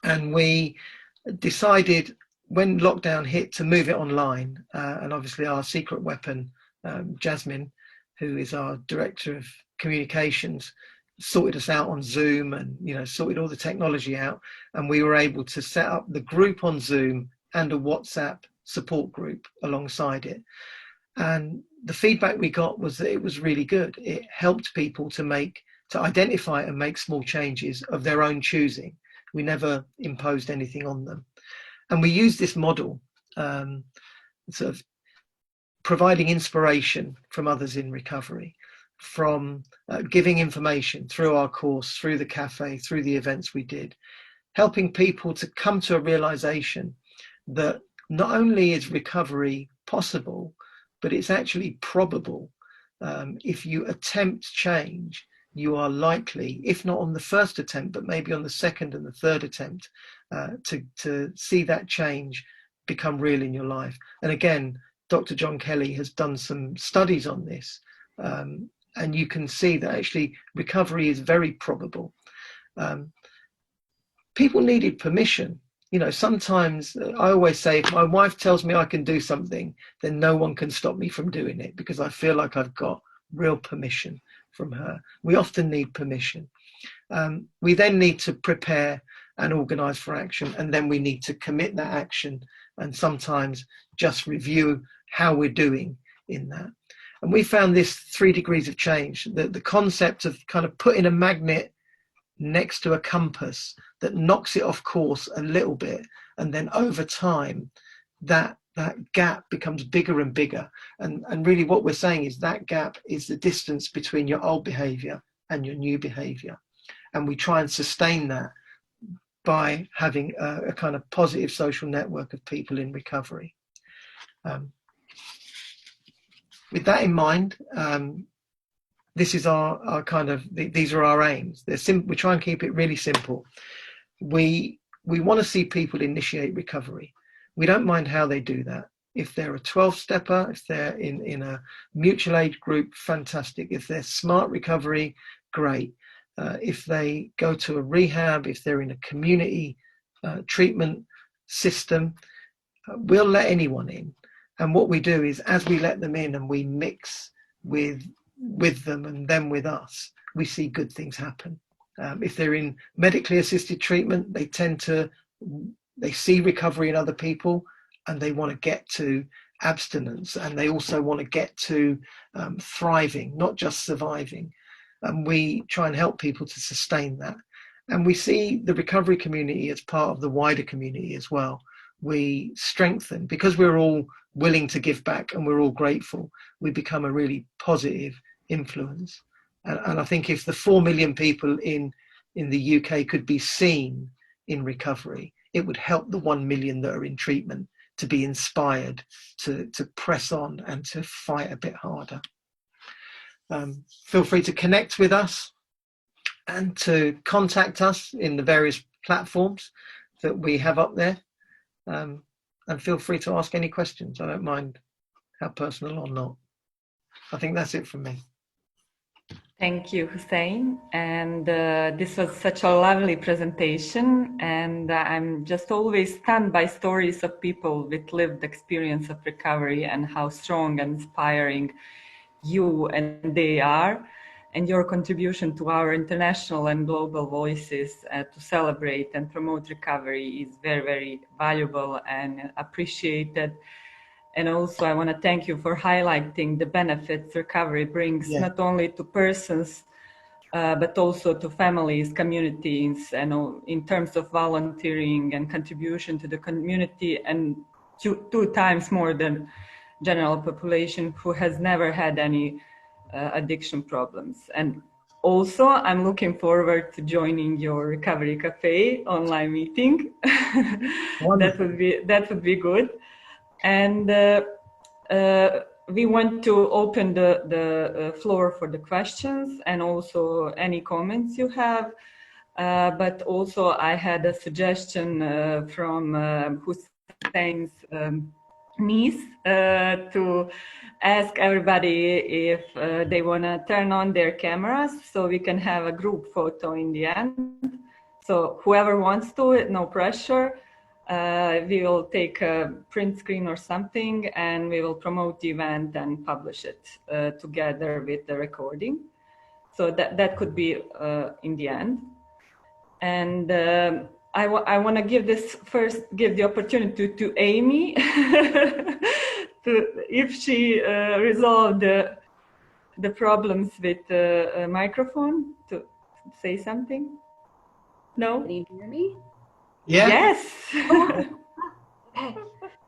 And we decided when lockdown hit to move it online. And obviously our secret weapon, Jasmine, who is our director of communications, sorted us out on Zoom and sorted all the technology out, and we were able to set up the group on Zoom and a WhatsApp support group alongside it. And the feedback we got was that it was really good. It helped people to identify and make small changes of their own choosing. We never imposed anything on them. And we used this model, sort of providing inspiration from others in recovery, from giving information through our course, through the cafe, through the events we did, helping people to come to a realization that not only is recovery possible, but it's actually probable. If you attempt change, you are likely, if not on the first attempt, but maybe on the second and the third attempt, to see that change become real in your life. And again, Dr. John Kelly has done some studies on this, and you can see that actually recovery is very probable. People needed permission. Sometimes I always say, if my wife tells me I can do something, then no one can stop me from doing it, because I feel like I've got real permission from her. We often need permission. We then need to prepare and organize for action, and then we need to commit that action and sometimes just review how we're doing in that. And we found this 3 degrees of change, the concept of kind of putting a magnet next to a compass that knocks it off course a little bit, and then over time that gap becomes bigger and bigger. And really what we're saying is that gap is the distance between your old behavior and your new behavior. And we try and sustain that by having a kind of positive social network of people in recovery. with that in mind, this is our kind of, these are our aims. We try and keep it really simple. We want to see people initiate recovery. We don't mind how they do that. If they're a 12-stepper, if they're in a mutual aid group, fantastic. If they're smart recovery, great. If they go to a rehab, if they're in a community treatment system, we'll let anyone in. And what we do is, as we let them in and we mix with them and them with us, we see good things happen. If they're in medically assisted treatment, they see recovery in other people, and they want to get to abstinence, and they also want to get to thriving, not just surviving. And we try and help people to sustain that. And we see the recovery community as part of the wider community as well. We strengthen, because we're all willing to give back and we're all grateful, we become a really positive influence. And I think if the 4 million people in the UK could be seen in recovery, it would help the 1 million that are in treatment to be inspired to press on and to fight a bit harder. Feel free to connect with us and to contact us in the various platforms that we have up there. And feel free to ask any questions. I don't mind how personal or not. I think that's it from me. Thank you, Huseyin. And this was such a lovely presentation. And I'm just always stunned by stories of people with lived experience of recovery and how strong and inspiring you and they are. And your contribution to our international and global voices to celebrate and promote recovery is very, very valuable and appreciated. And also, I want to thank you for highlighting the benefits recovery brings, not only to persons, but also to families, communities, and in terms of volunteering and contribution to the community, and two times more than general population who has never had any addiction problems. And also, I'm looking forward to joining your Recovery Cafe online meeting. That would be good. And we want to open the floor for the questions and also any comments you have. But also I had a suggestion from Husein's niece to ask everybody if they want to turn on their cameras so we can have a group photo in the end. So whoever wants to, no pressure. We will take a print screen or something and we will promote the event and publish it together with the recording. So that could be in the end. And I want to give the opportunity to Amy if she resolved the problems with the microphone, to say something. No? Can you hear me? Yeah. Yes. Okay.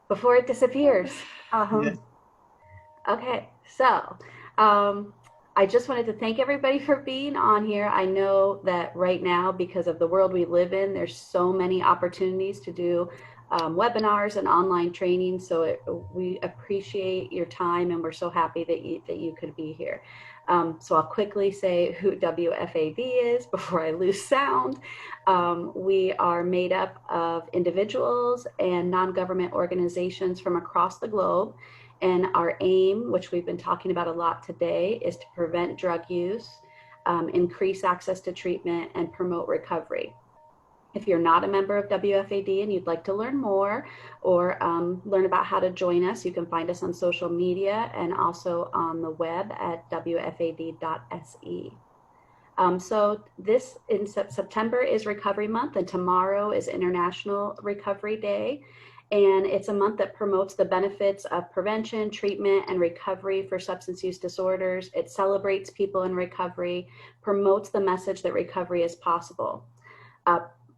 Before it disappears. Okay. So I just wanted to thank everybody for being on here. I know that right now, because of the world we live in, there's so many opportunities to do webinars and online training. So we appreciate your time, and we're so happy that you could be here. So I'll quickly say who WFAD is before I lose sound. We are made up of individuals and non-government organizations from across the globe. And our aim, which we've been talking about a lot today, is to prevent drug use, increase access to treatment, and promote recovery. If you're not a member of WFAD and you'd like to learn more or learn about how to join us, you can find us on social media and also on the web at wfad.se. So this in September is Recovery Month, and tomorrow is International Recovery Day. And it's a month that promotes the benefits of prevention, treatment, and recovery for substance use disorders. It celebrates people in recovery, promotes the message that recovery is possible.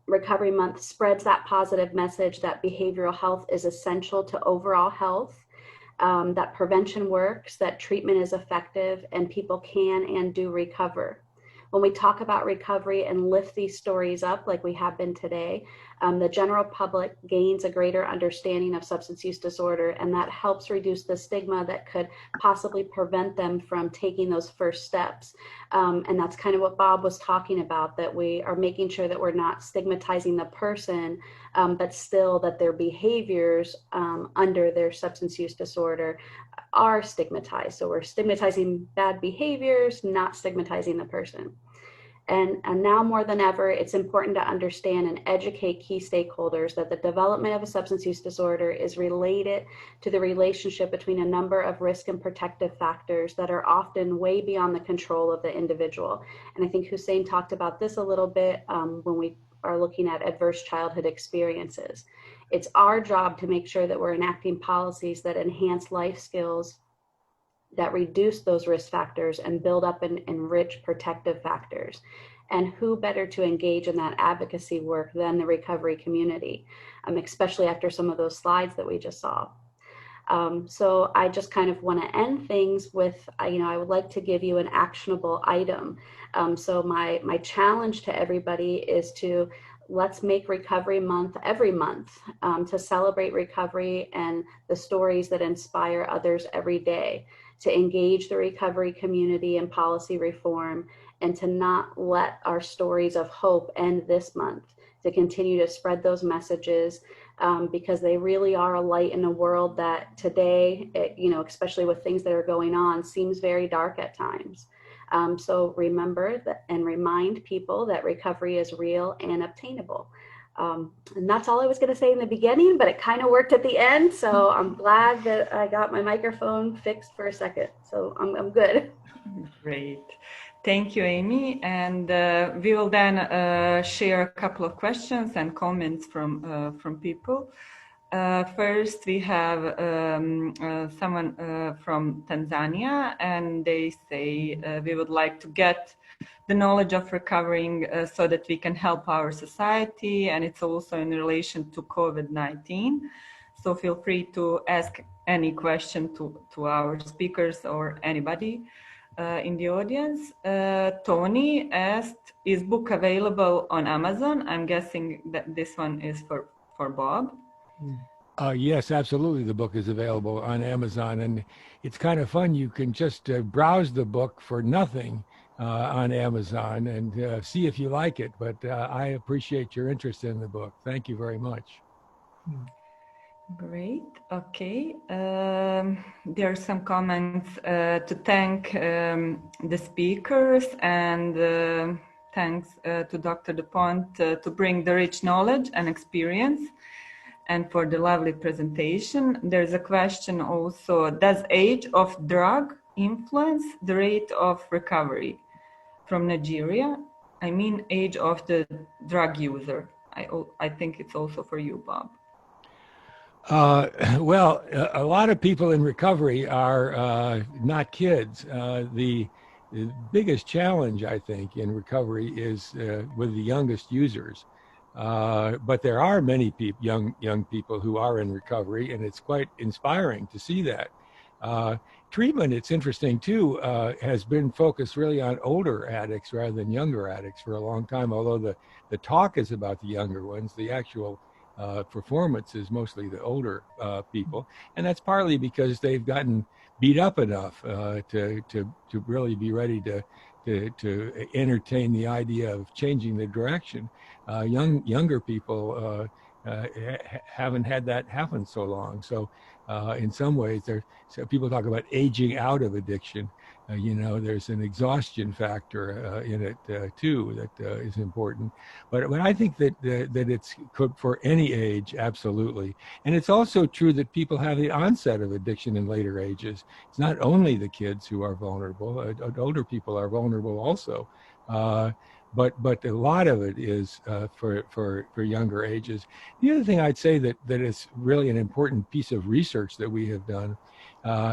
Recovery Month spreads that positive message that behavioral health is essential to overall health, that prevention works, that treatment is effective, and people can and do recover. when we talk about recovery and lift these stories up like we have been today, the general public gains a greater understanding of substance use disorder, and that helps reduce the stigma that could possibly prevent them from taking those first steps. And that's kind of what Bob was talking about, that we are making sure that we're not stigmatizing the person, but still that their behaviors under their substance use disorder are stigmatized. So we're stigmatizing bad behaviors, not stigmatizing the person. And now more than ever, it's important to understand and educate key stakeholders that the development of a substance use disorder is related to the relationship between a number of risk and protective factors that are often way beyond the control of the individual. And I think Huseyin talked about this a little bit when we are looking at adverse childhood experiences. It's our job to make sure that we're enacting policies that enhance life skills, that reduce those risk factors and build up and enrich protective factors. And who better to engage in that advocacy work than the recovery community, especially after some of those slides that we just saw. So I just kind of want to end things with, I would like to give you an actionable item. So my challenge to everybody is to let's make Recovery Month every month to celebrate recovery and the stories that inspire others every day, to engage the recovery community in policy reform, and to not let our stories of hope end this month, to continue to spread those messages because they really are a light in a world that today, especially with things that are going on, seems very dark at times. So remember that and remind people that recovery is real and obtainable. And that's all I was going to say in the beginning, but it kind of worked at the end. So I'm glad that I got my microphone fixed for a second. So I'm good. Great. Thank you, Amy. And we will then share a couple of questions and comments from people. First, we have someone from Tanzania, and they say we would like to get the knowledge of recovering so that we can help our society, and it's also in relation to COVID-19. So feel free to ask any question to our speakers or anybody in the audience. Tony asked, is book available on Amazon? I'm guessing that this one is for Bob. Yes, absolutely. The book is available on Amazon, and it's kind of fun. You can just browse the book for nothing on Amazon and see if you like it. But I appreciate your interest in the book. Thank you very much. Great. Okay. There are some comments to thank the speakers, and thanks to Dr. DuPont to bring the rich knowledge and experience, and for the lovely presentation. There's a question also, does age of drug influence the rate of recovery? From Nigeria, I mean age of the drug user. I think it's also for you, Bob. Well, a lot of people in recovery are not kids. The biggest challenge, I think, in recovery is with the youngest users. But there are many young people who are in recovery, and it's quite inspiring to see that. Treatment, it's interesting too, has been focused really on older addicts rather than younger addicts for a long time, although the talk is about the younger ones. The actual performance is mostly the older people, and that's partly because they've gotten beat up enough to really be ready to entertain the idea of changing the direction. Younger people haven't had that happen so long. So in some ways, so people talk about aging out of addiction. There's an exhaustion factor in it too that is important. But I think that it's good for any age, absolutely. And it's also true that people have the onset of addiction in later ages. It's not only the kids who are vulnerable; older people are vulnerable also. But a lot of it is for younger ages. The other thing I'd say that is really an important piece of research that we have done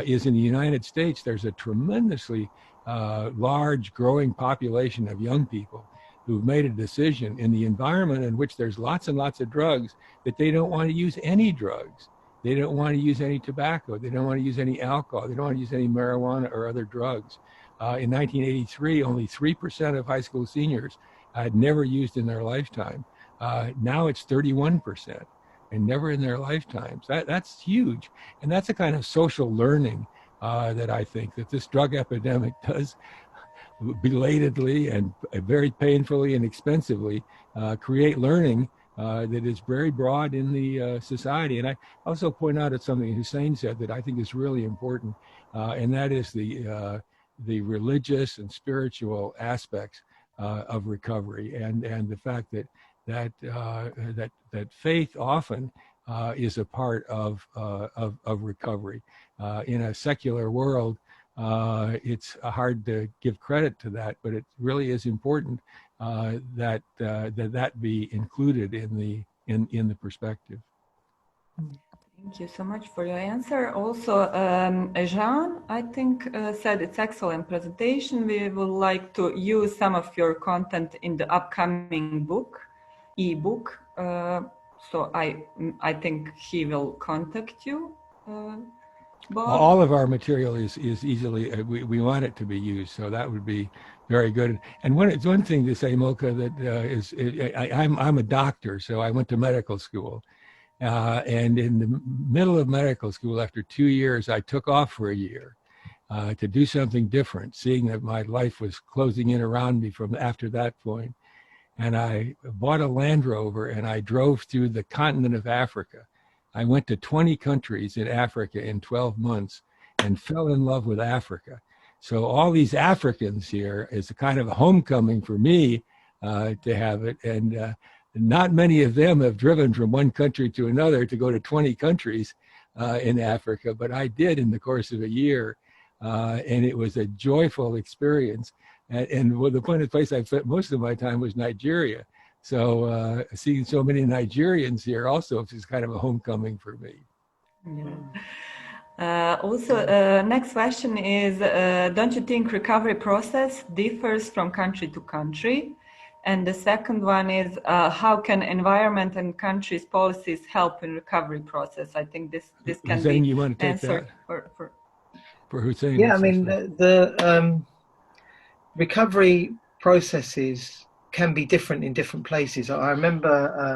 is in the United States, there's a tremendously large growing population of young people who've made a decision in the environment in which there's lots and lots of drugs that they don't want to use any drugs. They don't want to use any tobacco. They don't want to use any alcohol. They don't want to use any marijuana or other drugs. In 1983, only 3% of high school seniors had never used in their lifetime. Now it's 31%, and never in their lifetimes. That's huge. And that's a kind of social learning that I think that this drug epidemic does belatedly and very painfully and expensively create learning that is very broad in the society. And I also point out at something Huseyin said that I think is really important, and that is the religious and spiritual aspects of recovery, and the fact that faith often is a part of recovery. In a secular world, it's hard to give credit to that, but it really is important that be included in the perspective. Thank you so much for your answer. Also, Jean, I think, said it's excellent presentation. We would like to use some of your content in the upcoming book, e-book. So I think he will contact you, Bob. All of our material is easily, we want it to be used, so that would be very good. And one thing to say, Mulka, that I'm a doctor, so I went to medical school. And in the middle of medical school, after 2 years, I took off for a year to do something different, seeing that my life was closing in around me from after that point. And I bought a Land Rover and I drove through the continent of Africa. I went to 20 countries in Africa in 12 months and fell in love with Africa. So all these Africans here is a kind of a homecoming for me to have it. And not many of them have driven from one country to another to go to 20 countries in Africa, but I did in the course of a year. And it was a joyful experience. And well, the place I spent most of my time was Nigeria. So seeing so many Nigerians here also is kind of a homecoming for me. Yeah. Also, next question is, don't you think recovery process differs from country to country? And the second one is, how can environment and countries' policies help in recovery process? I think this can Huseyin, be you want to take answered that? for Huseyin. Yeah, I mean, the recovery processes can be different in different places. I remember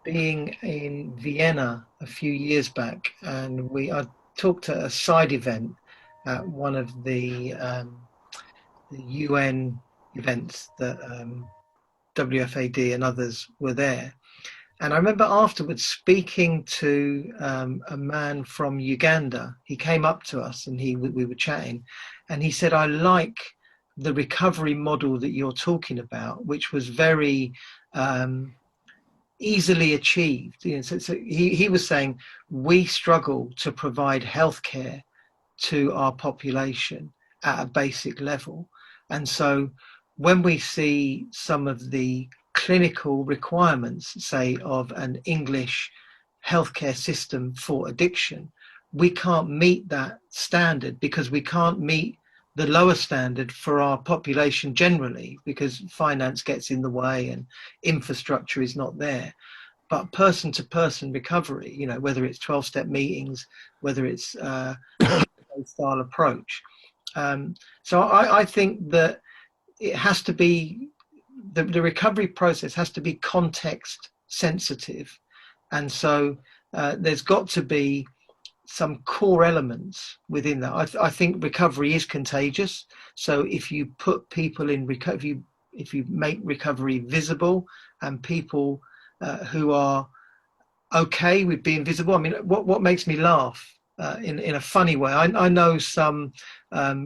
being in Vienna a few years back, and I talked at a side event at one of the UN events that WFAD and others were there. And I remember afterwards speaking to a man from Uganda. He came up to us and we were chatting, and he said, I like the recovery model that you're talking about, which was very easily achieved. You know, so he was saying, we struggle to provide healthcare to our population at a basic level. And so when we see some of the clinical requirements, say, of an English healthcare system for addiction, we can't meet that standard because we can't meet the lower standard for our population generally, because finance gets in the way and infrastructure is not there. But person-to-person recovery, you know, whether it's 12-step meetings, whether it's a style approach. So I think that it has to be, the recovery process has to be context sensitive. And so there's got to be some core elements within that. I think recovery is contagious. So if you put people in recovery, if you make recovery visible and people who are okay with being visible. I mean, what makes me laugh in a funny way, I know some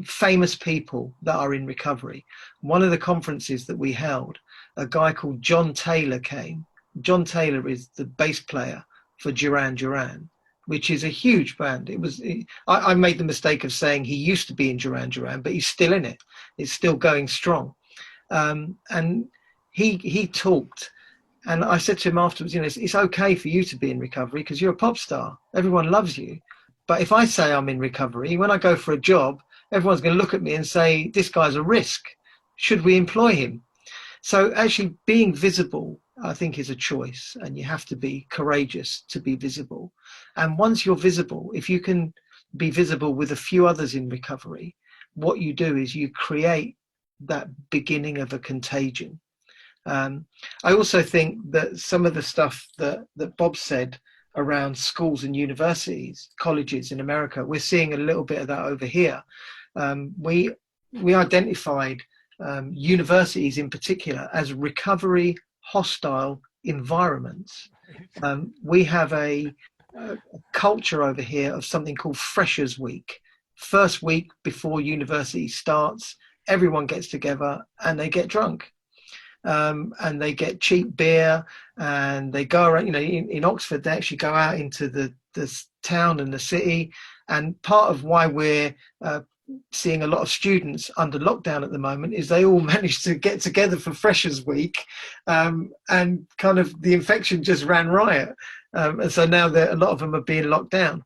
famous people that are in recovery. One of the conferences that we held, a guy called John Taylor came. John Taylor is the bass player for Duran Duran, which is a huge band. I made the mistake of saying he used to be in Duran Duran, but he's still in it. It's still going strong. And he talked, and I said to him afterwards, you know, it's okay for you to be in recovery because you're a pop star. Everyone loves you. But if I say I'm in recovery, when I go for a job, everyone's going to look at me and say, this guy's a risk. Should we employ him? So actually being visible, I think, is a choice, and you have to be courageous to be visible. And once you're visible, if you can be visible with a few others in recovery, what you do is you create that beginning of a contagion. I also think that some of the stuff that Bob said around schools and universities, colleges in America, we're seeing a little bit of that over here. We identified universities in particular as recovery hostile environments. We have a culture over here of something called Freshers Week. First week before university starts, everyone gets together and they get drunk. And they get cheap beer, and they go around, in Oxford, they actually go out into the town and the city. And part of why we're seeing a lot of students under lockdown at the moment is they all managed to get together for Freshers Week, and kind of the infection just ran riot. And so now a lot of them are being locked down.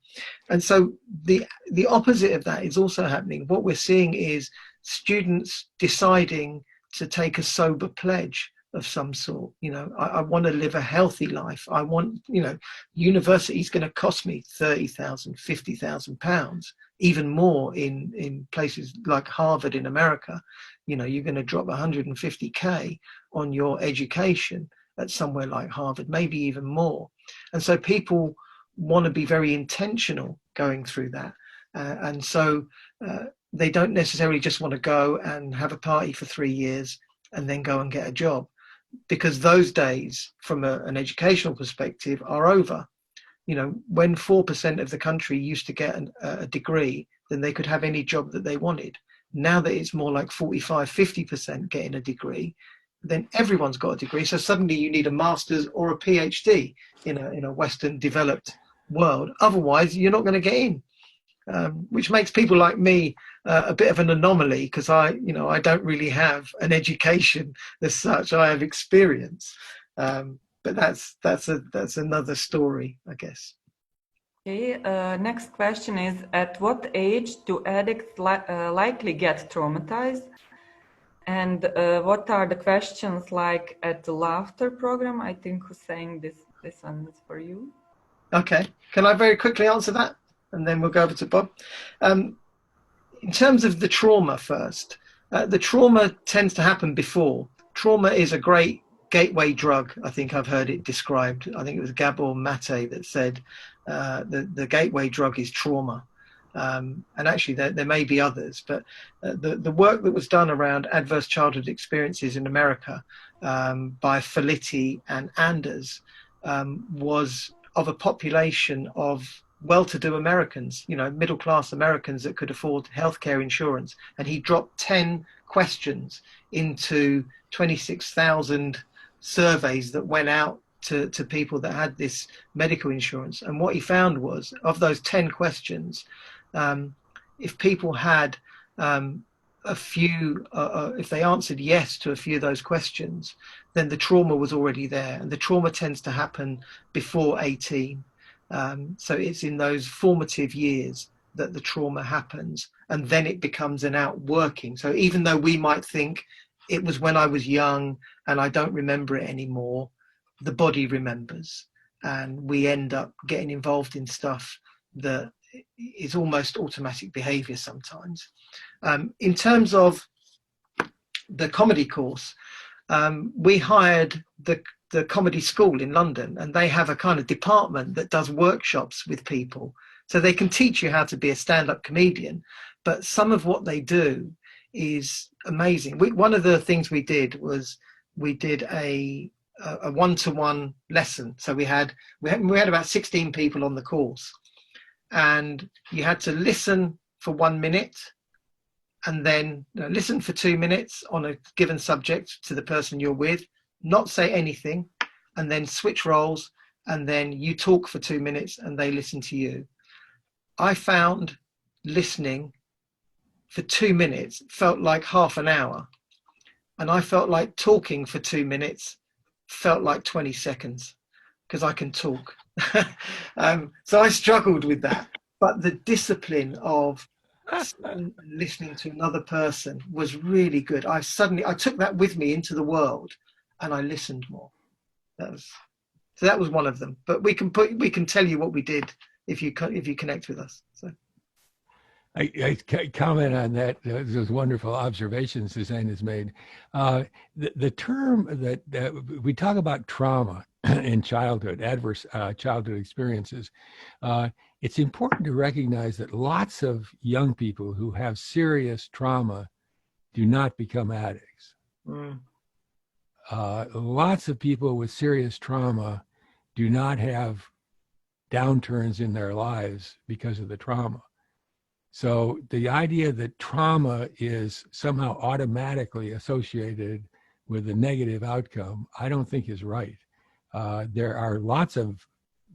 And so the opposite of that is also happening. What we're seeing is students deciding to take a sober pledge of some sort. I want to live a healthy life. I want, university is going to cost me £30,000, £50,000, even more in places like Harvard in America. You're going to drop 150K on your education at somewhere like Harvard, maybe even more. And so people want to be very intentional going through that. And so they don't necessarily just want to go and have a party for 3 years and then go and get a job, because those days from an educational perspective are over. When 4% of the country used to get a degree, then they could have any job that they wanted. Now that it's more like 45-50% getting a degree, then everyone's got a degree. So suddenly you need a master's or a PhD in a Western developed world. Otherwise, you're not going to get in. Which makes people like me a bit of an anomaly, because I don't really have an education as such. I have experience, but that's another story, I guess. Okay. Next question is: at what age do addicts likely get traumatized? And what are the questions like at the laughter program? I think Huseyin, this one is for you. Okay. Can I very quickly answer that? And then we'll go over to Bob. In terms of the trauma first, the trauma tends to happen before. Trauma is a great gateway drug. I think I've heard it described. I think it was Gabor Mate that said the gateway drug is trauma. And actually there may be others, but the work that was done around adverse childhood experiences in America by Felitti and Anders was of a population of well-to-do Americans, middle-class Americans that could afford healthcare insurance. And he dropped 10 questions into 26,000 surveys that went out to people that had this medical insurance. And what he found was, of those 10 questions, if people had a few, if they answered yes to a few of those questions, then the trauma was already there. And the trauma tends to happen before 18. So it's in those formative years that the trauma happens, and then it becomes an outworking. So even though we might think it was when I was young and I don't remember it anymore, the body remembers, and we end up getting involved in stuff that is almost automatic behavior sometimes. In terms of the comedy course, we hired the comedy school in London, and they have a kind of department that does workshops with people, so they can teach you how to be a stand-up comedian. But some of what they do is amazing. One of the things we did was we did a one-to-one lesson. So we had about 16 people on the course, and you had to listen for 1 minute, and then listen for 2 minutes on a given subject to the person you're with, not say anything, and then switch roles, and then you talk for 2 minutes and they listen to you. I found listening for 2 minutes felt like half an hour, and I felt like talking for 2 minutes felt like 20 seconds, because I can talk. So I struggled with that, but the discipline of listening to another person was really good. I took that with me into the world, and I listened more. That was one of them. But we can tell you what we did if you connect with us. So. I comment on that. Those wonderful observations Huseyin has made. The term that we talk about trauma in childhood, adverse childhood experiences, it's important to recognize that lots of young people who have serious trauma do not become addicts. Lots of people with serious trauma do not have downturns in their lives because of the trauma. So the idea that trauma is somehow automatically associated with a negative outcome, I don't think is right. There are lots of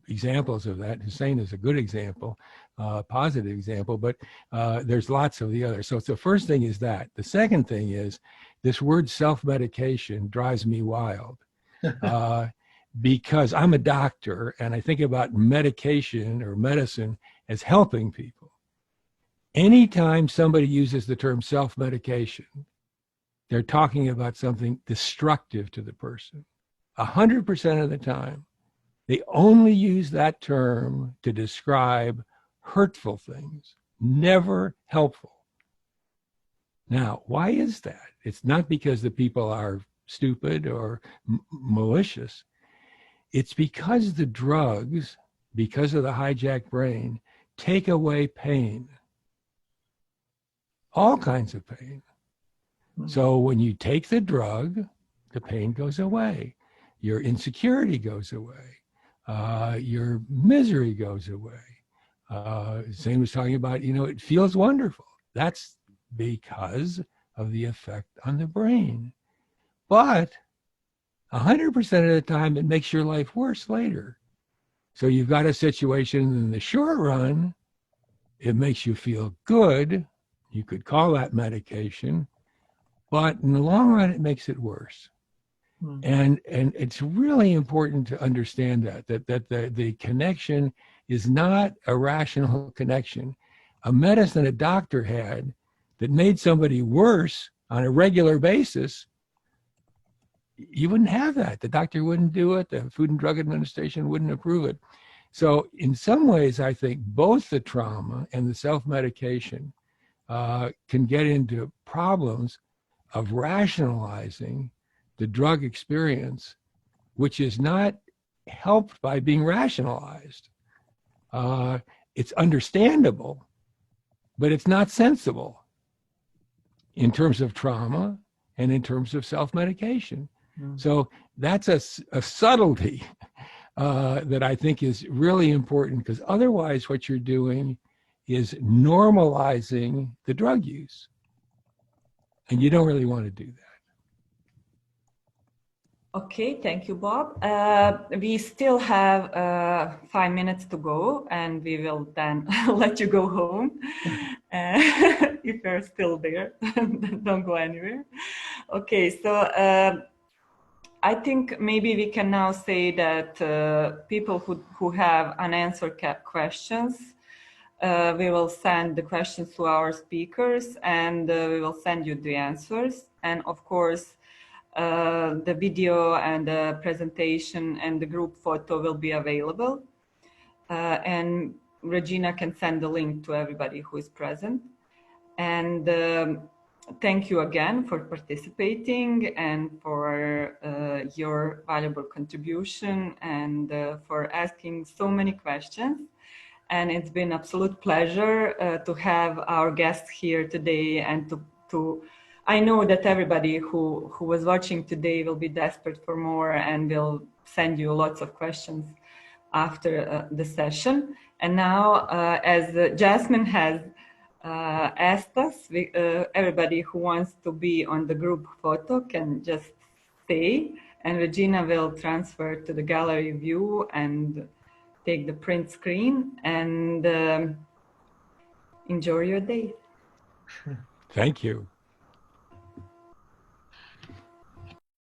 examples of that. Huseyin is a good example, positive example, but there's lots of the others. So the first thing is that. The second thing is this word self-medication drives me wild. Because I'm a doctor and I think about medication or medicine as helping people. Anytime somebody uses the term self-medication, they're talking about something destructive to the person. 100% of the time, they only use that term to describe hurtful things, never helpful. Now, why is that? It's not because the people are stupid or malicious. It's because the drugs, because of the hijacked brain, take away pain. All kinds of pain. So when you take the drug, the pain goes away. Your insecurity goes away. Your misery goes away. Zane was talking about, it feels wonderful. That's because of the effect on the brain. But 100% of the time, it makes your life worse later. So you've got a situation in the short run, it makes you feel good. You could call that medication, but in the long run, it makes it worse. And it's really important to understand that the connection is not a rational connection. A medicine a doctor had that made somebody worse on a regular basis, you wouldn't have that. The doctor wouldn't do it. The Food and Drug Administration wouldn't approve it. So in some ways, I think both the trauma and the self-medication can get into problems of rationalizing the drug experience, which is not helped by being rationalized. It's understandable, but it's not sensible in terms of trauma and in terms of self-medication. So that's a subtlety that I think is really important, because otherwise what you're doing is normalizing the drug use. And you don't really want to do that. Okay, thank you, Bob. We still have 5 minutes to go, and we will then let you go home. If you're still there, don't go anywhere. Okay, so I think maybe we can now say that people who have unanswered questions, we will send the questions to our speakers, and we will send you the answers. And of course, the video and the presentation and the group photo will be available. And Regina can send the link to everybody who is present. And thank you again for participating and for your valuable contribution and for asking so many questions. And it's been an absolute pleasure to have our guests here today, and to I know that everybody who was watching today will be desperate for more and will send you lots of questions after the session. And now, as Jasmine has asked us, everybody who wants to be on the group photo can just stay, and Regina will transfer to the gallery view and take the print screen, and enjoy your day. Thank you.